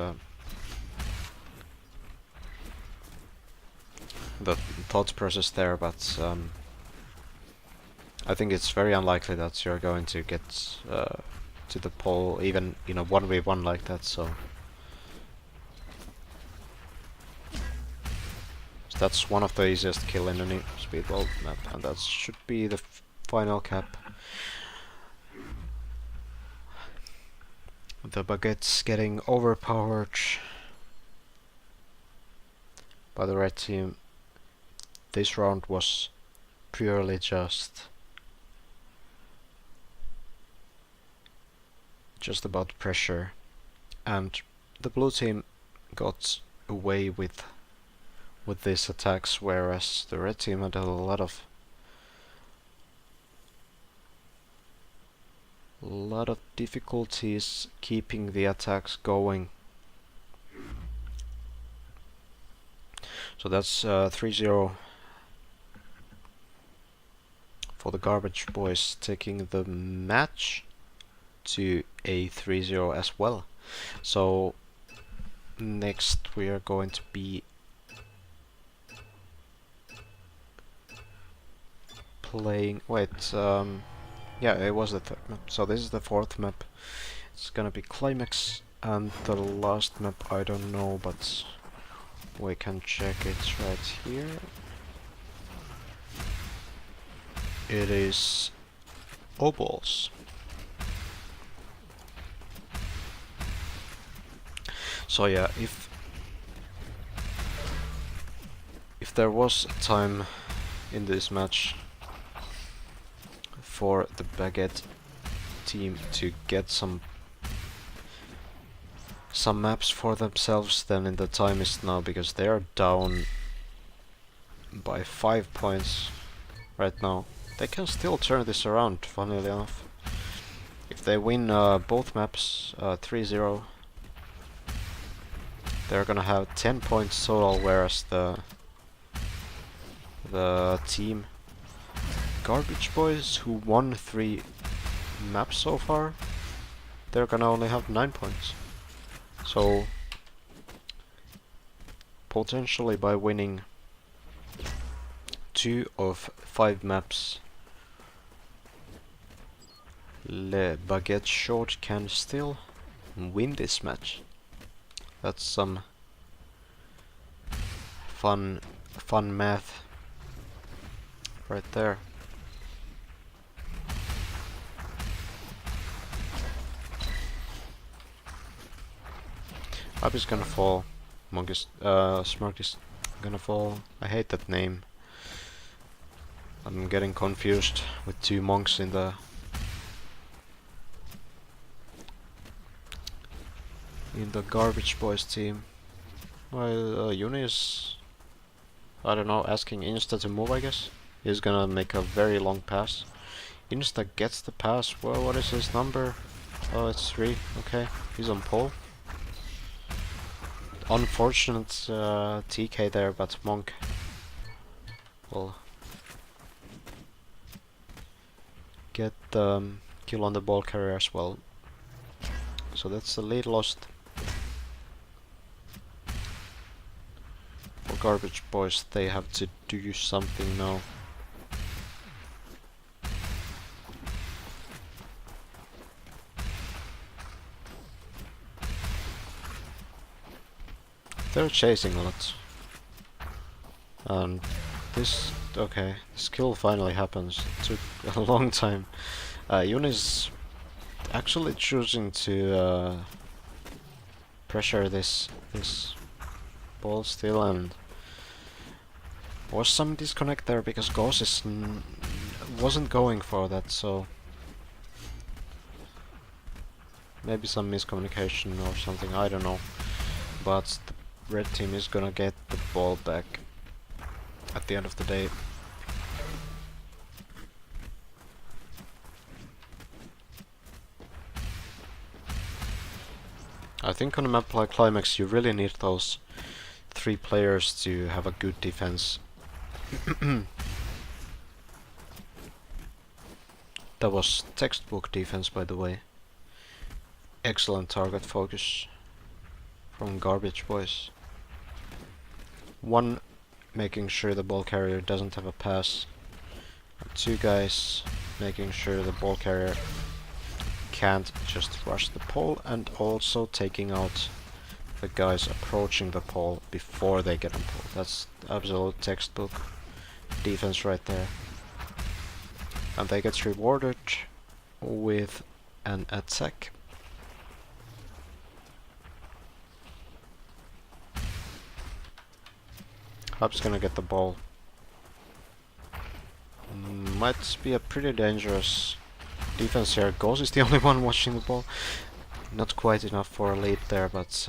the thought process there, but I think it's very unlikely that you're going to get to the pole even in a 1v1 like that, so that's one of the easiest kill in any speedball map, and that should be the final cap. The Baguette's getting overpowered by the red team. This round was purely just about pressure, and the blue team got away with these attacks, whereas the red team had a lot of difficulties keeping the attacks going. So that's 3-0 for the Garbage Boys, taking the match to a 3-0 as well. So next we are going to be playing, yeah, it was the third map, so this is the fourth map. It's gonna be Climax, and the last map I don't know, but we can check it right here. It is Opals. So yeah, if there was a time in this match for the Baguette team to get some maps for themselves, then the time is now, because they are down by 5 points right now. They can still turn this around, funnily enough. If they win both maps 3-0, they're gonna have 10 points total, whereas the team Garbage Boys, who won 3 maps so far, they're gonna only have 9 points. So potentially by winning 2 of 5 maps, Le Baguette Short can still win this match. That's some fun math right there. Up is gonna fall. Smirk is gonna fall. I hate that name. I'm getting confused with 2 monks in the Garbage Boys team. Well, Uni is, I don't know, asking Insta to move, I guess. He's gonna make a very long pass. Insta gets the pass. Well, what is his number? Oh, it's 3. Okay, he's on pole. Unfortunate TK there, but Monk will get the kill on the ball carrier as well. So that's the lead lost for Garbage Boys. They have to do something now. They're chasing a lot. And this, okay, this kill finally happens. It took a long time. Yuna's actually choosing to pressure this ball still, and was some disconnect there because Gauss wasn't going for that, so maybe some miscommunication or something, I don't know. But the red team is gonna get the ball back at the end of the day. I think on a map like Climax you really need those 3 players to have a good defense. That was textbook defense, by the way. Excellent target focus from Garbage Boys. 1 making sure the ball carrier doesn't have a pass. And 2 guys making sure the ball carrier can't just rush the pole, and also taking out the guys approaching the pole before they get on pole. That's absolute textbook defense right there. And they get rewarded with an attack. Hub's gonna get the ball. Might be a pretty dangerous defense here. Ghost is the only one watching the ball. Not quite enough for a lead there, but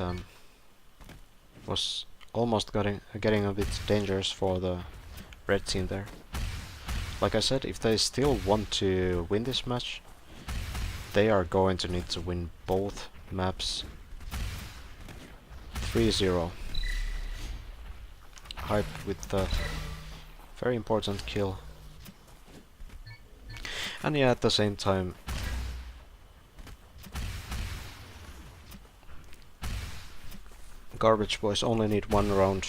was almost getting a bit dangerous for the red team there. Like I said, if they still want to win this match, they are going to need to win both maps. 3-0. Hype with the very important kill. And yeah, at the same time, Garbage Boys only need 1 round.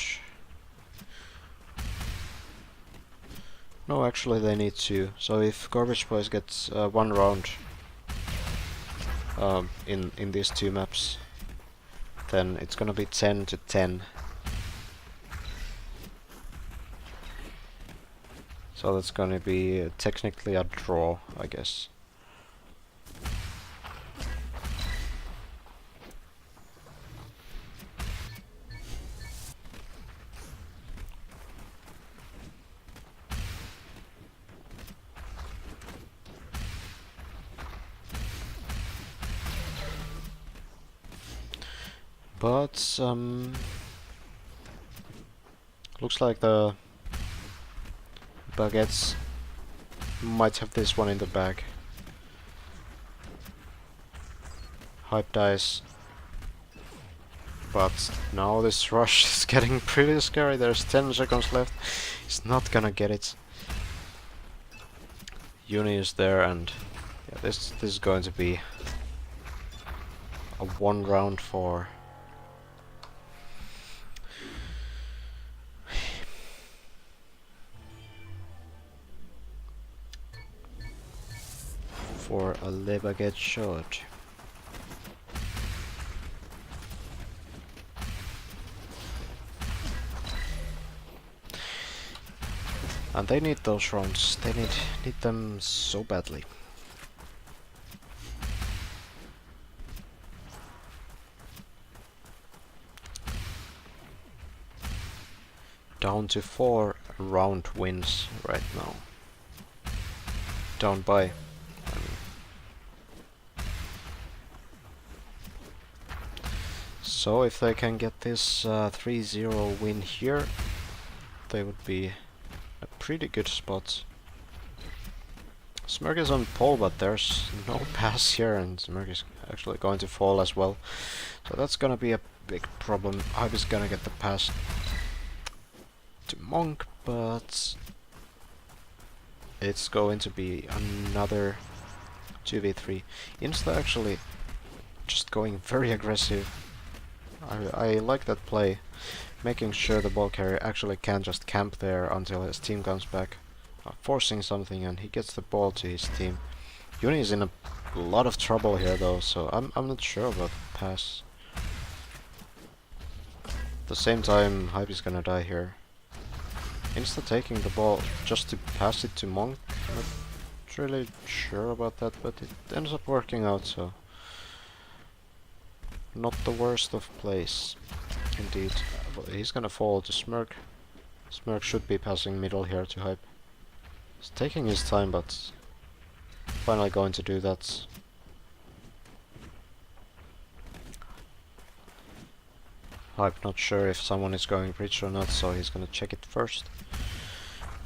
No, actually they need 2. So if Garbage Boys gets 1 round in these 2 maps, then it's gonna be 10-10. So that's gonna be technically a draw, I guess. But looks like the Baguettes might have this one in the bag. Hype dies. But now this rush is getting pretty scary. There's 10 seconds left. He's not gonna get it. Uni is there, and yeah, this is going to be a 1 round for a Le Baguette shot. And they need those rounds. They need them so badly. Down to 4 round wins right now. Down by. So if they can get this 3-0 win here, they would be a pretty good spot. Smirk is on pole, but there's no pass here, and Smirk is actually going to fall as well. So that's gonna be a big problem. Hype is gonna get the pass to Monk, but it's going to be another 2v3. Insta actually just going very aggressive. I like that play, making sure the ball carrier actually can't just camp there until his team comes back, forcing something, and he gets the ball to his team. Uni is in a lot of trouble here though, so I'm not sure about the pass. At the same time, Hype is gonna die here. Insta taking the ball just to pass it to Monk. I'm not really sure about that, but it ends up working out, so not the worst of plays, indeed. He's gonna fall to Smirk. Smirk should be passing middle here to Hype. He's taking his time, but finally going to do that. Hype not sure if someone is going bridge or not, so he's gonna check it first.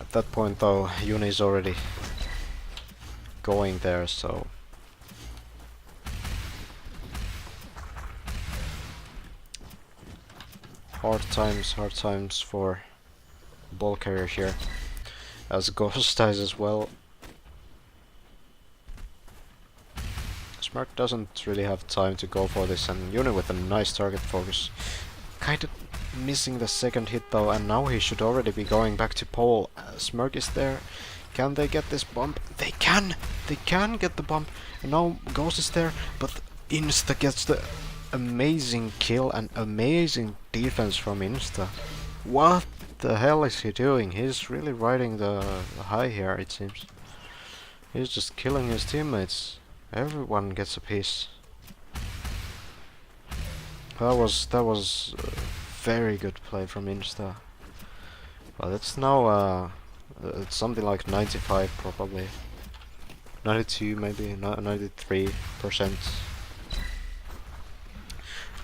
At that point though, Uni is already going there, so hard times for ball carrier here. As Ghost dies as well. Smirk doesn't really have time to go for this, and Uni with a nice target focus. Kind of missing the second hit though, and now he should already be going back to pole. Smirk is there. Can they get this bump? They can! They can get the bump. And now Ghost is there, but Insta gets the amazing kill and amazing defense from Insta. What the hell is he doing? He's really riding the high here, it seems. He's just killing his teammates. Everyone gets a piece. That was very good play from Insta. Well, it's now it's something like 95 probably. 92 maybe, 93%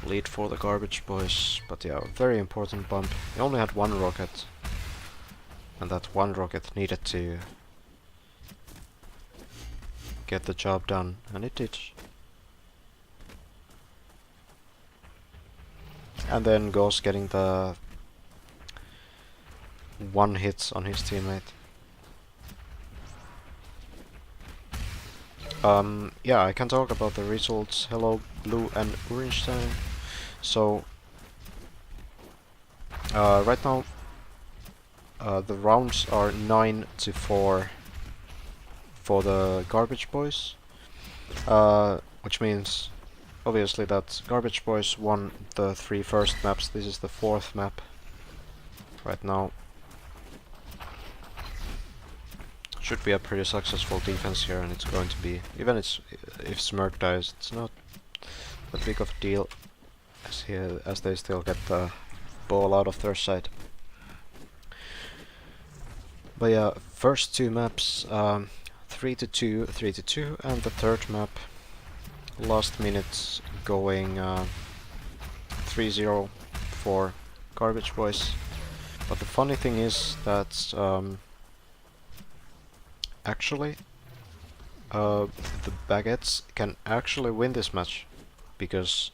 lead for the Garbage Boys. But yeah, very important bump. He only had one rocket, and that one rocket needed to get the job done, and it did. And then Ghost getting the one hit on his teammate. Yeah, I can talk about the results. Hello, Blue and Orange time. So, right now, the rounds are 9-4 for the Garbage Boys, which means obviously that Garbage Boys won the 3 first maps. This is the 4th map right now. Should be a pretty successful defense here, and it's going to be, even if Smirk dies, it's not that big of a deal, as they still get the ball out of their side. But yeah, first 2 maps, 3-2, 3-2, and the 3rd map, last minute going 3-0 for Garbage Boys. But the funny thing is that actually the Baguettes can actually win this match, because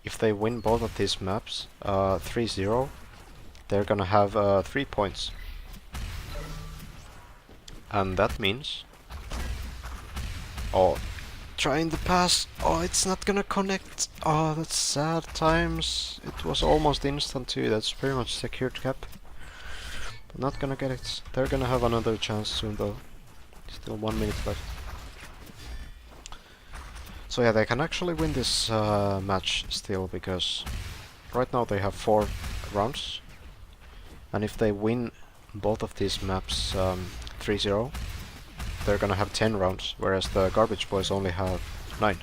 if they win both of these maps 3-0, they're gonna have 3 points. And that means... oh, trying the pass. Oh, it's not gonna connect. Oh, that's sad times. It was almost instant too. That's pretty much secured cap. But not gonna get it. They're gonna have another chance soon though. Still 1 minute left. So yeah, they can actually win this match still, because right now they have 4 rounds. And if they win both of these maps 3-0, they're gonna have 10 rounds, whereas the Garbage Boys only have 9.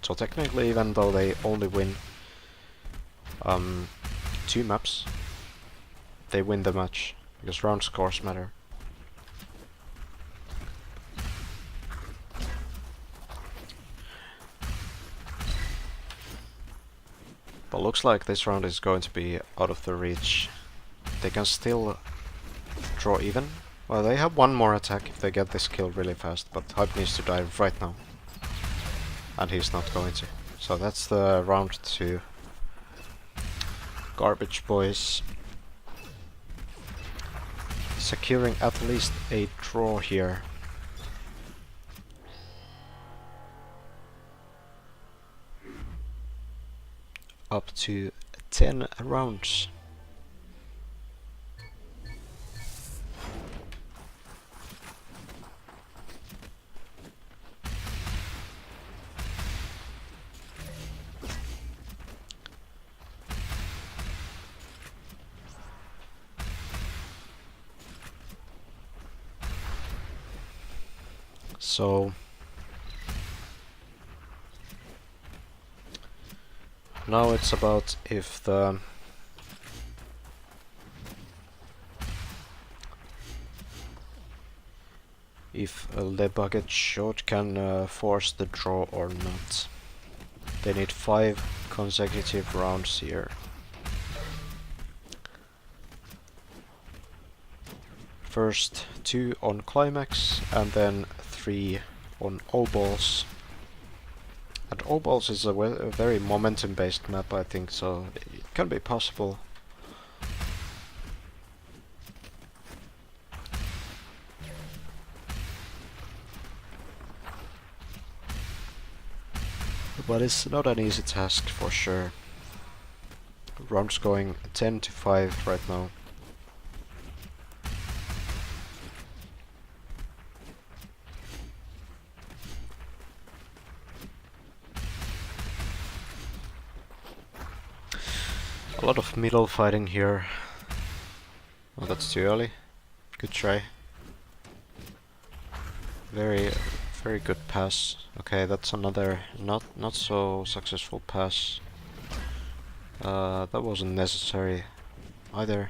So technically, even though they only win 2 maps, they win the match, because round scores matter. But looks like this round is going to be out of the reach. They can still draw even. Well, they have 1 more attack if they get this kill really fast, but Hype needs to die right now. And he's not going to. So that's the round 2. Garbage Boys securing at least a draw here. Up to 10 rounds. So now it's about if the Le Bucket Shot can force the draw or not. They need 5 consecutive rounds here. First 2 on Climax and then 3 on all balls. And all balls is a very momentum based map, I think, so it can be possible. But it's not an easy task for sure. Rounds going 10-5 right now. A lot of middle fighting here. Oh, that's too early. Good try. Very good pass. Okay, that's another not so successful pass. That wasn't necessary either.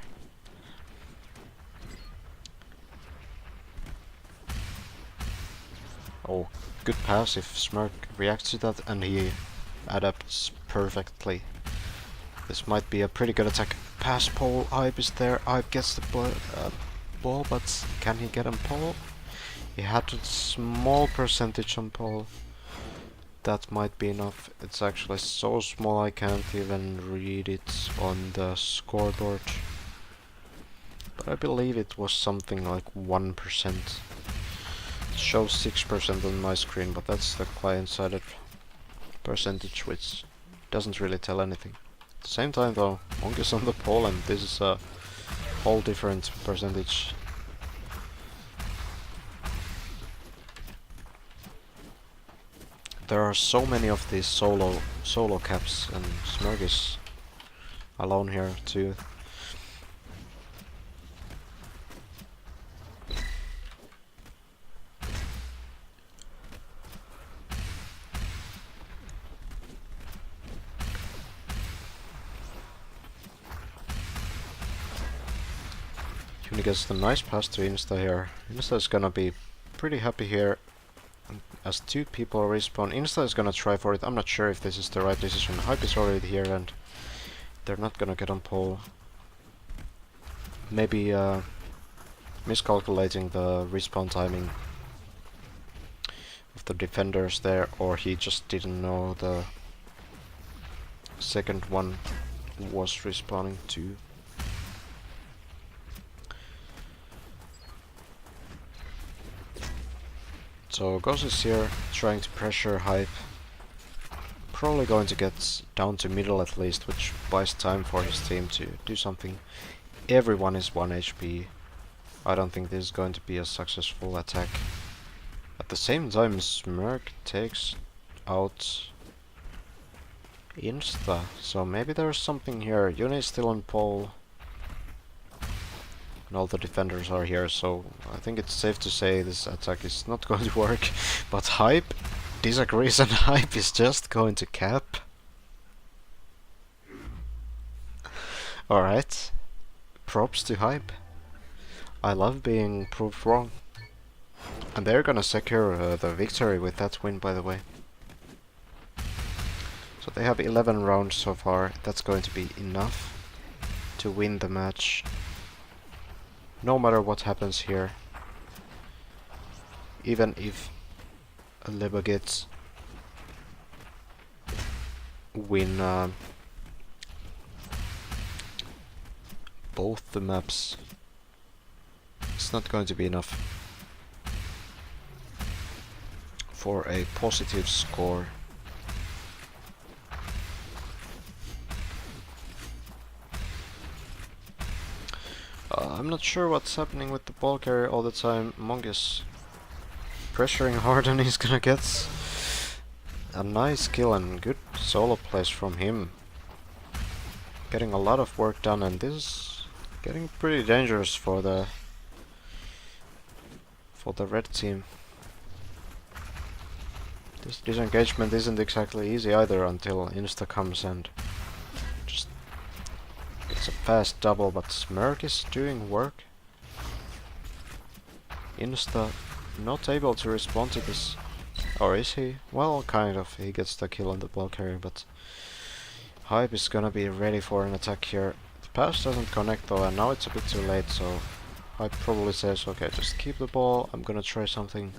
Oh, good pass if Smirk reacts to that, and he adapts perfectly. This might be a pretty good attack. Pass pole, Hype is there. Hype gets the ball, but can he get on pole? He had a small percentage on pole. That might be enough. It's actually so small I can't even read it on the scoreboard. But I believe it was something like 1%. It shows 6% on my screen, but that's the client-sided percentage, which doesn't really tell anything. At the same time though, Monk is on the pole and this is a whole different percentage. There are so many of these solo caps, and Smirk is alone here too. Uni gets the nice pass to Insta here. Insta is gonna be pretty happy here. As 2 people respawn, Insta is gonna try for it. I'm not sure if this is the right decision. Hype is already here and they're not gonna get on pole. Maybe miscalculating the respawn timing of the defenders there, or he just didn't know the second one was respawning too. So Ghost is here, trying to pressure Hype. Probably going to get down to middle at least, which buys time for his team to do something. Everyone is 1 HP. I don't think this is going to be a successful attack. At the same time, Smirk takes out Insta, so maybe there's something here. Uni is still on pole. And all the defenders are here, so I think it's safe to say this attack is not going to work. But Hype disagrees and Hype is just going to cap. Alright. Props to Hype. I love being proved wrong. And they're gonna secure the victory with that win, by the way. So they have 11 rounds so far. That's going to be enough to win the match. No matter what happens here, even if Leba gets win both the maps, it's not going to be enough for a positive score. I'm not sure what's happening with the ball carrier all the time. Monk is pressuring hard and he's gonna get a nice kill and good solo plays from him. Getting a lot of work done, and this is getting pretty dangerous for the red team. This disengagement isn't exactly easy either until Insta comes and just it's a fast double, but Smirk is doing work. Insta not able to respond to this. Or is he? Well, kind of. He gets the kill on the ball carrier, but Hype is gonna be ready for an attack here. The pass doesn't connect though, and now it's a bit too late, so Hype probably says, okay, just keep the ball, I'm gonna try something.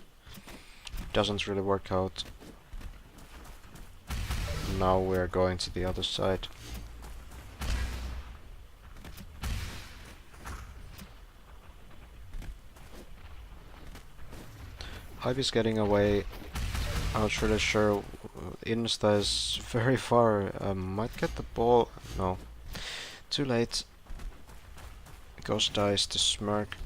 Doesn't really work out. Now we're going to the other side. Hype is getting away. I'm not really sure. Insta is very far. Might get the ball. No. Too late. Ghost dies to Smirk.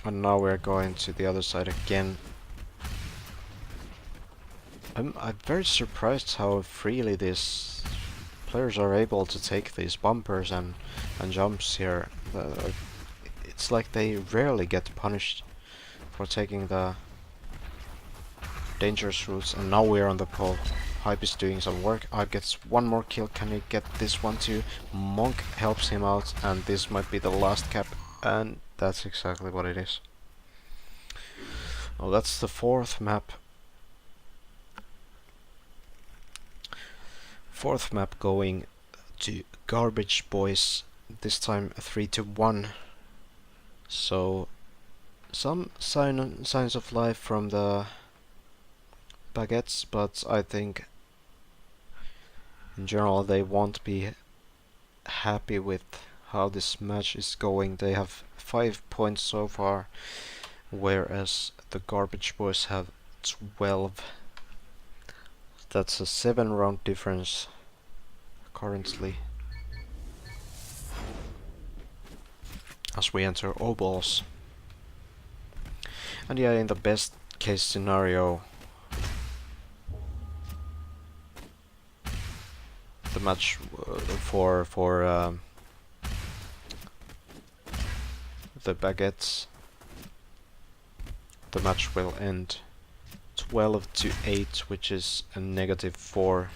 And now we're going to the other side again. I'm very surprised how freely these players are able to take these bumpers and jumps here. It's like they rarely get punished for taking the dangerous routes, and now we're on the pole. Hype is doing some work. Hype gets one more kill. Can he get this one too? Monk helps him out, and this might be the last cap, and that's exactly what it is. Oh, that's the fourth map. Fourth map going to Garbage Boys, this time 3-1. So some signs of life from the Baguettes, but I think in general they won't be happy with how this match is going. They have 5 points so far, whereas the Garbage Boys have 12. That's a 7-round difference currently. As we enter O-balls. And yeah, in the best case scenario, the match for the Baguettes, the match will end 12-8, which is a -4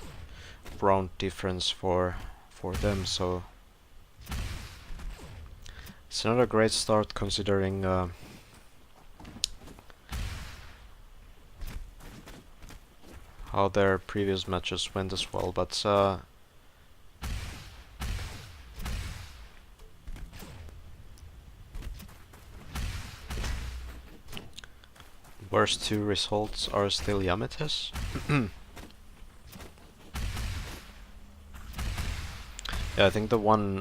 round difference for them. So it's not a great start considering how their previous matches went as well, but worst 2 results are still Yamete's. Yeah, I think the one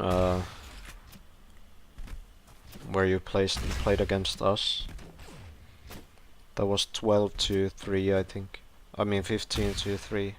where you played against us, that was 12-3, I think. I mean 15-3.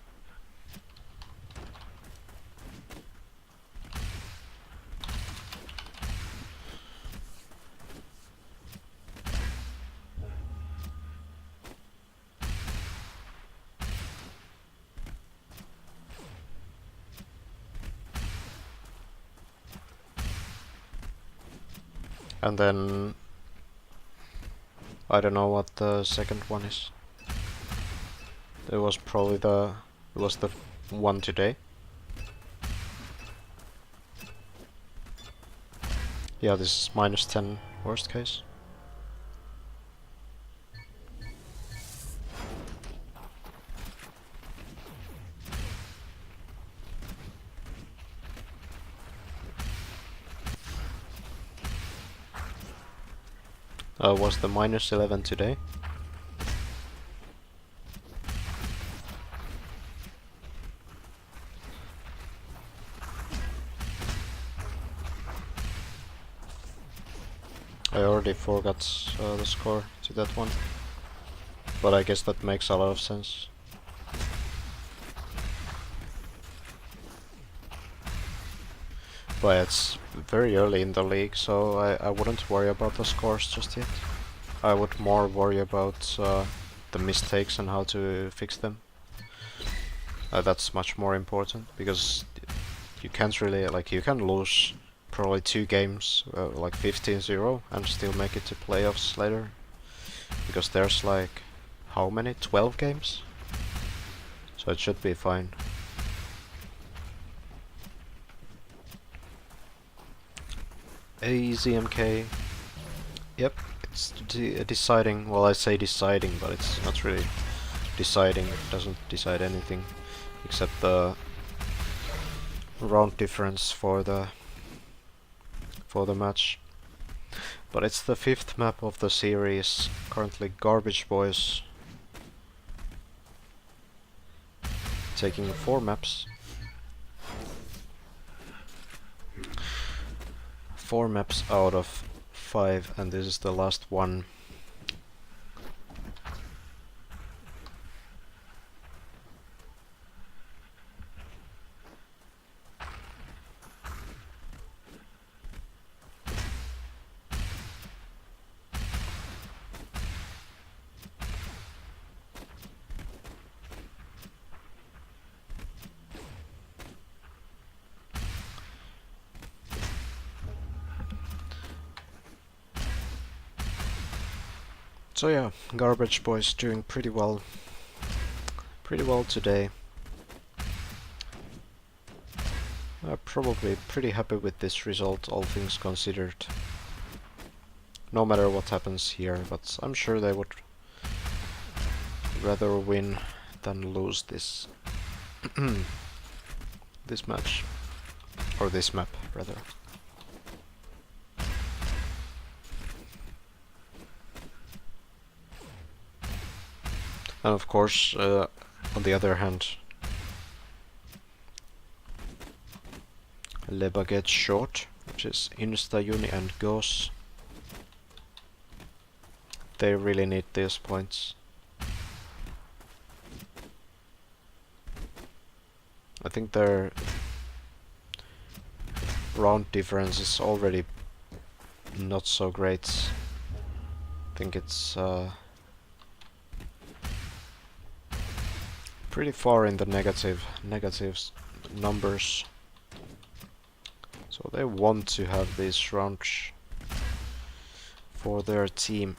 And then I don't know what the second one is. It was probably the one today. Yeah, this is -10 worst case. Was the -11 today? I already forgot the score to that one, but I guess that makes a lot of sense. But it's very early in the league, so I wouldn't worry about the scores just yet. I would more worry about the mistakes and how to fix them. That's much more important, because you can't really, like, you can lose probably 2 games, like 15-0, and still make it to playoffs later. Because there's like, how many? 12 games? So it should be fine. AZMK. Yep, it's deciding. Well, I say deciding, but it's not really deciding. It doesn't decide anything except the round difference for the match. But it's the 5th map of the series, currently Garbage Boys taking 4 maps. 4 maps out of 5, and this is the last one. So yeah, Garbage Boys doing pretty well today. I'm probably pretty happy with this result, all things considered. No matter what happens here, but I'm sure they would rather win than lose this this match, or this map rather. And of course, on the other hand, Le Baguette short, which is Insta, Uni and Gauss. They really need these points. I think their round difference is already not so great. I think it's pretty far in the negatives numbers. So they want to have these rounds for their team.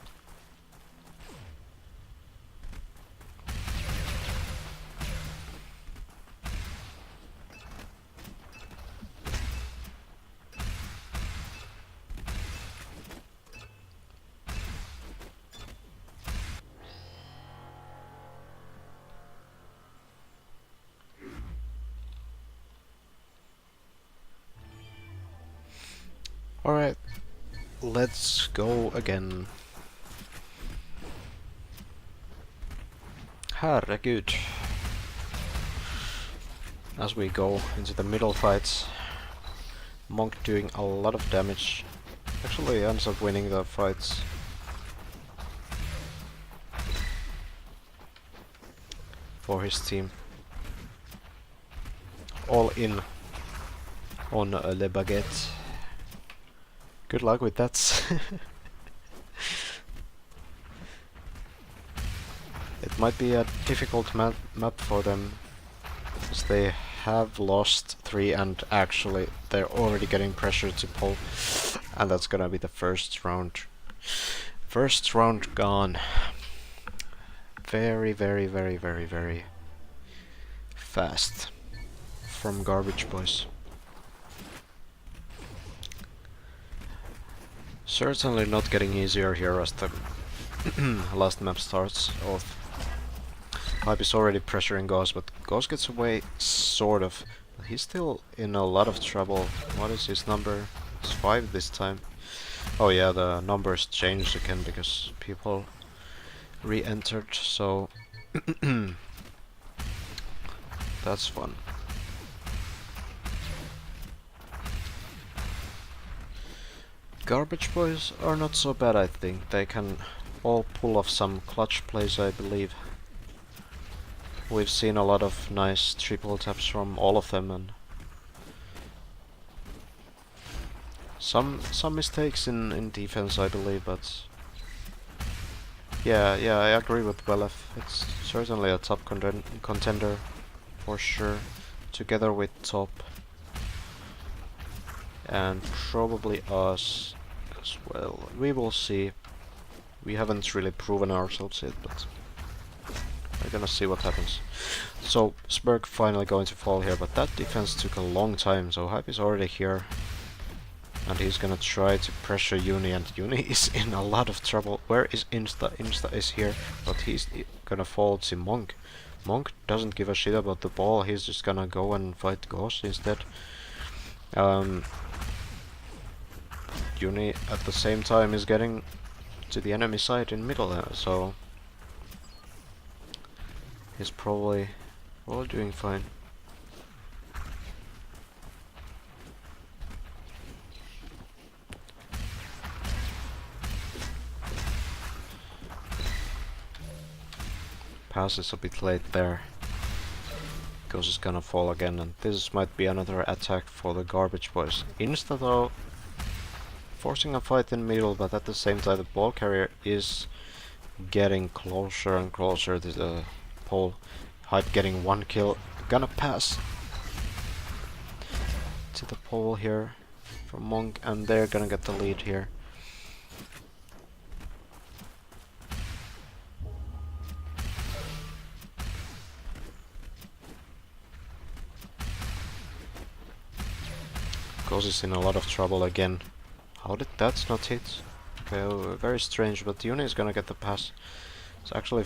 Alright, let's go again. Herregud. As we go into the middle fights, Monk doing a lot of damage. Actually ends up winning the fights. For his team. All in on Le Baguette. Good luck with that. It might be a difficult map for them, as they have lost 3 and actually they're already getting pressure to pull, and that's gonna be the first round. First round gone. Very fast from Garbage Boys. Certainly not getting easier here as the last map starts off. Hype is already pressuring Gauss, but Gauss gets away, sort of. But he's still in a lot of trouble. What is his number? It's 5 this time. Oh yeah, the numbers changed again because people re-entered, so that's fun. Garbage Boys are not so bad, I think. They can all pull off some clutch plays, I believe. We've seen a lot of nice triple taps from all of them, and some mistakes in defense, I believe, but yeah, I agree with Belef. It's certainly a top contender for sure, together with Top and probably us as well. We will see. We haven't really proven ourselves yet, but we're gonna see what happens. So Spurg finally going to fall here, but that defense took a long time, so Hype is already here. And he's gonna try to pressure Uni, and Uni is in a lot of trouble. Where is Insta? Insta is here, but he's gonna fall to Monk. Monk doesn't give a shit about the ball, he's just gonna go and fight Ghost instead. Uni at the same time is getting to the enemy side in middle, so he's probably doing fine. Pass is a bit late there, because it's gonna fall again, and this might be another attack for the garbage boys. Insta though, forcing a fight in middle, but at the same time the ball carrier is getting closer and closer to the pole. Hype getting one kill, gonna pass to the pole here from Monk, and they're gonna get the lead here. Goes is in a lot of trouble again. How did that not hit? Okay, very strange, but Uni is gonna get the pass. It's actually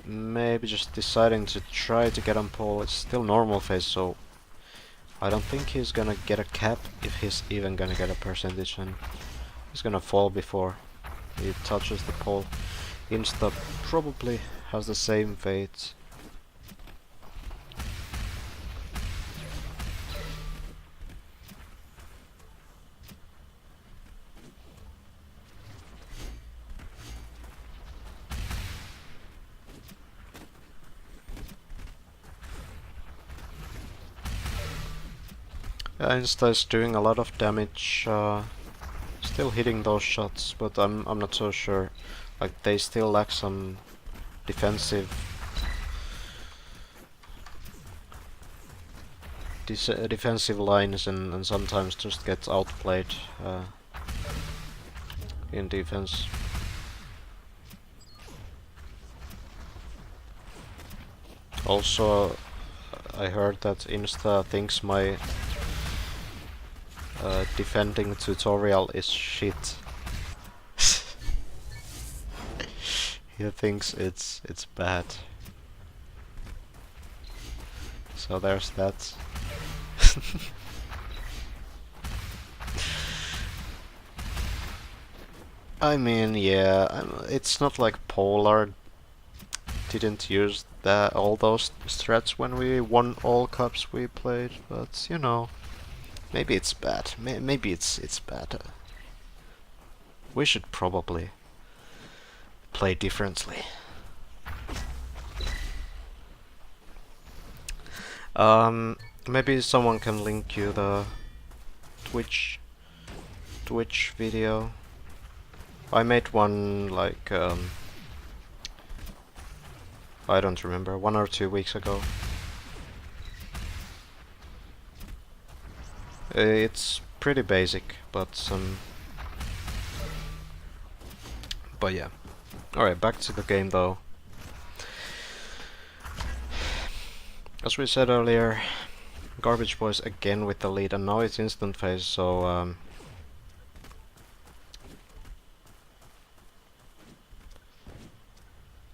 maybe just deciding to try to get on pole. It's still normal phase, so I don't think he's gonna get a cap, if he's even gonna get a percentage, and he's gonna fall before he touches the pole. Insta probably has the same fate. Insta is doing a lot of damage, still hitting those shots, but I'm not so sure. Like, they still lack some defensive defensive lines, and sometimes just get outplayed in defense. Also, I heard that Insta thinks my defending tutorial is shit. He thinks it's bad. So there's that. I mean, yeah, it's not like Polar didn't use all those strats when we won all cups we played, but you know, maybe it's bad. Maybe it's bad. We should probably play differently. Maybe someone can link you the Twitch video. I made one like I don't remember, 1 or 2 weeks ago. It's pretty basic, but yeah. Alright, back to the game though. As we said earlier, Garbage Boys again with the lead, and now it's instant phase, so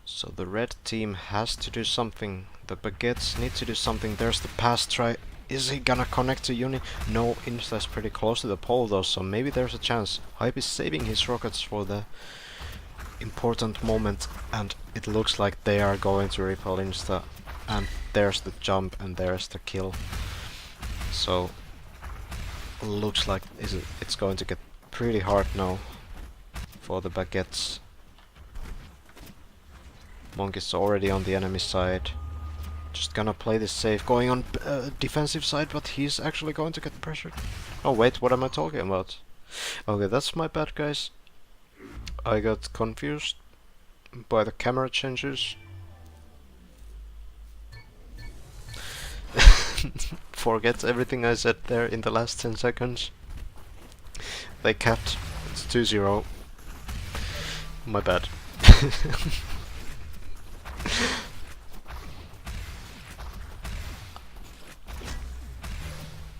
so the red team has to do something. The Baguettes need to do something. There's the pass try. Is he gonna connect to Uni? No, Insta's pretty close to the pole though, so maybe there's a chance. Hype is saving his rockets for the important moment, and it looks like they are going to repel Insta. And there's the jump, and there's the kill. So looks like it's going to get pretty hard now for the Baguettes. Monk is already on the enemy side. Just gonna play this safe, going on defensive side, but he's actually going to get pressured. Oh wait, what am I talking about? Okay, that's my bad, guys. I got confused by the camera changes. Forget everything I said there in the last 10 seconds. They capped. It's 2-0. My bad.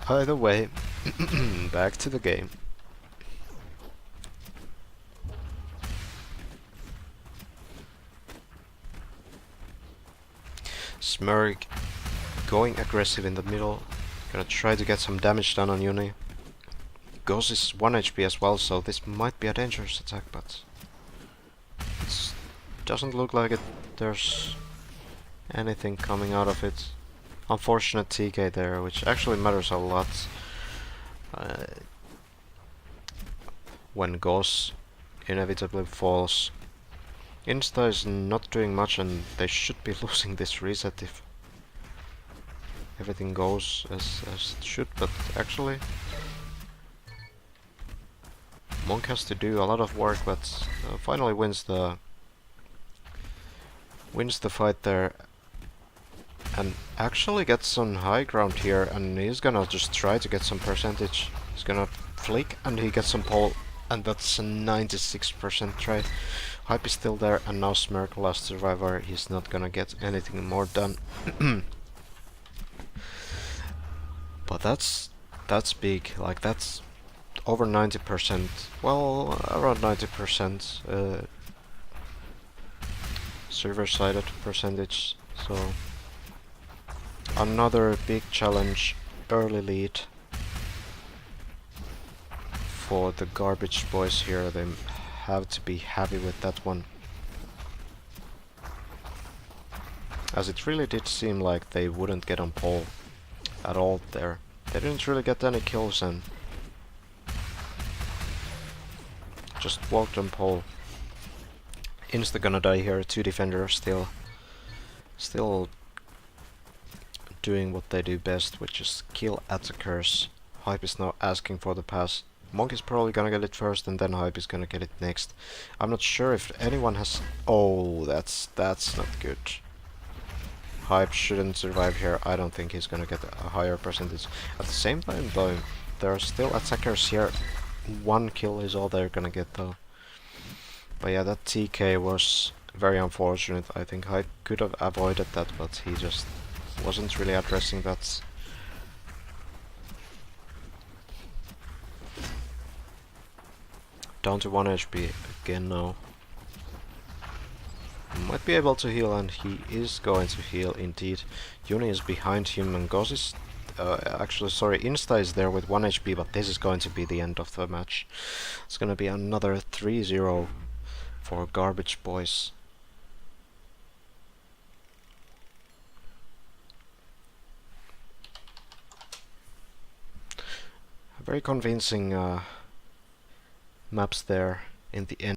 Either way, back to the game. Smurg going aggressive in the middle. Gonna try to get some damage done on Uni. Ghost is 1 HP as well, so this might be a dangerous attack, but it doesn't look like there's anything coming out of it. Unfortunate TK there, which actually matters a lot when Ghost inevitably falls. Insta is not doing much, and they should be losing this reset if everything goes as it should, but actually Monk has to do a lot of work, but finally wins the fight there, and actually gets on high ground here, and he's gonna just try to get some percentage. He's gonna flick, and he gets some pole, and that's a 96% trade. Hype is still there, and now Smirk, last survivor, he's not gonna get anything more done. But that's big, like that's over 90%, well, around 90% server-sided percentage, so another big challenge, early lead for the Garbage Boys here. They have to be happy with that one, as it really did seem like they wouldn't get on pole at all there. They didn't really get any kills and just walked on pole. Insta gonna die here, 2 defenders still doing what they do best, which is kill attackers. Hype is now asking for the pass. Monk is probably gonna get it first, and then Hype is gonna get it next. I'm not sure if anyone has... Oh, that's not good. Hype shouldn't survive here. I don't think he's gonna get a higher percentage. At the same time, though, there are still attackers here. 1 kill is all they're gonna get, though. But yeah, that TK was very unfortunate. I think Hype could have avoided that, but he just wasn't really addressing that. Down to 1 HP again now. Might be able to heal, and he is going to heal indeed. Yuni is behind him, and Ghost is... actually, sorry, Insta is there with 1 HP, but this is going to be the end of the match. It's gonna be another 3-0 for Garbage Boys. Very convincing maps there in the end.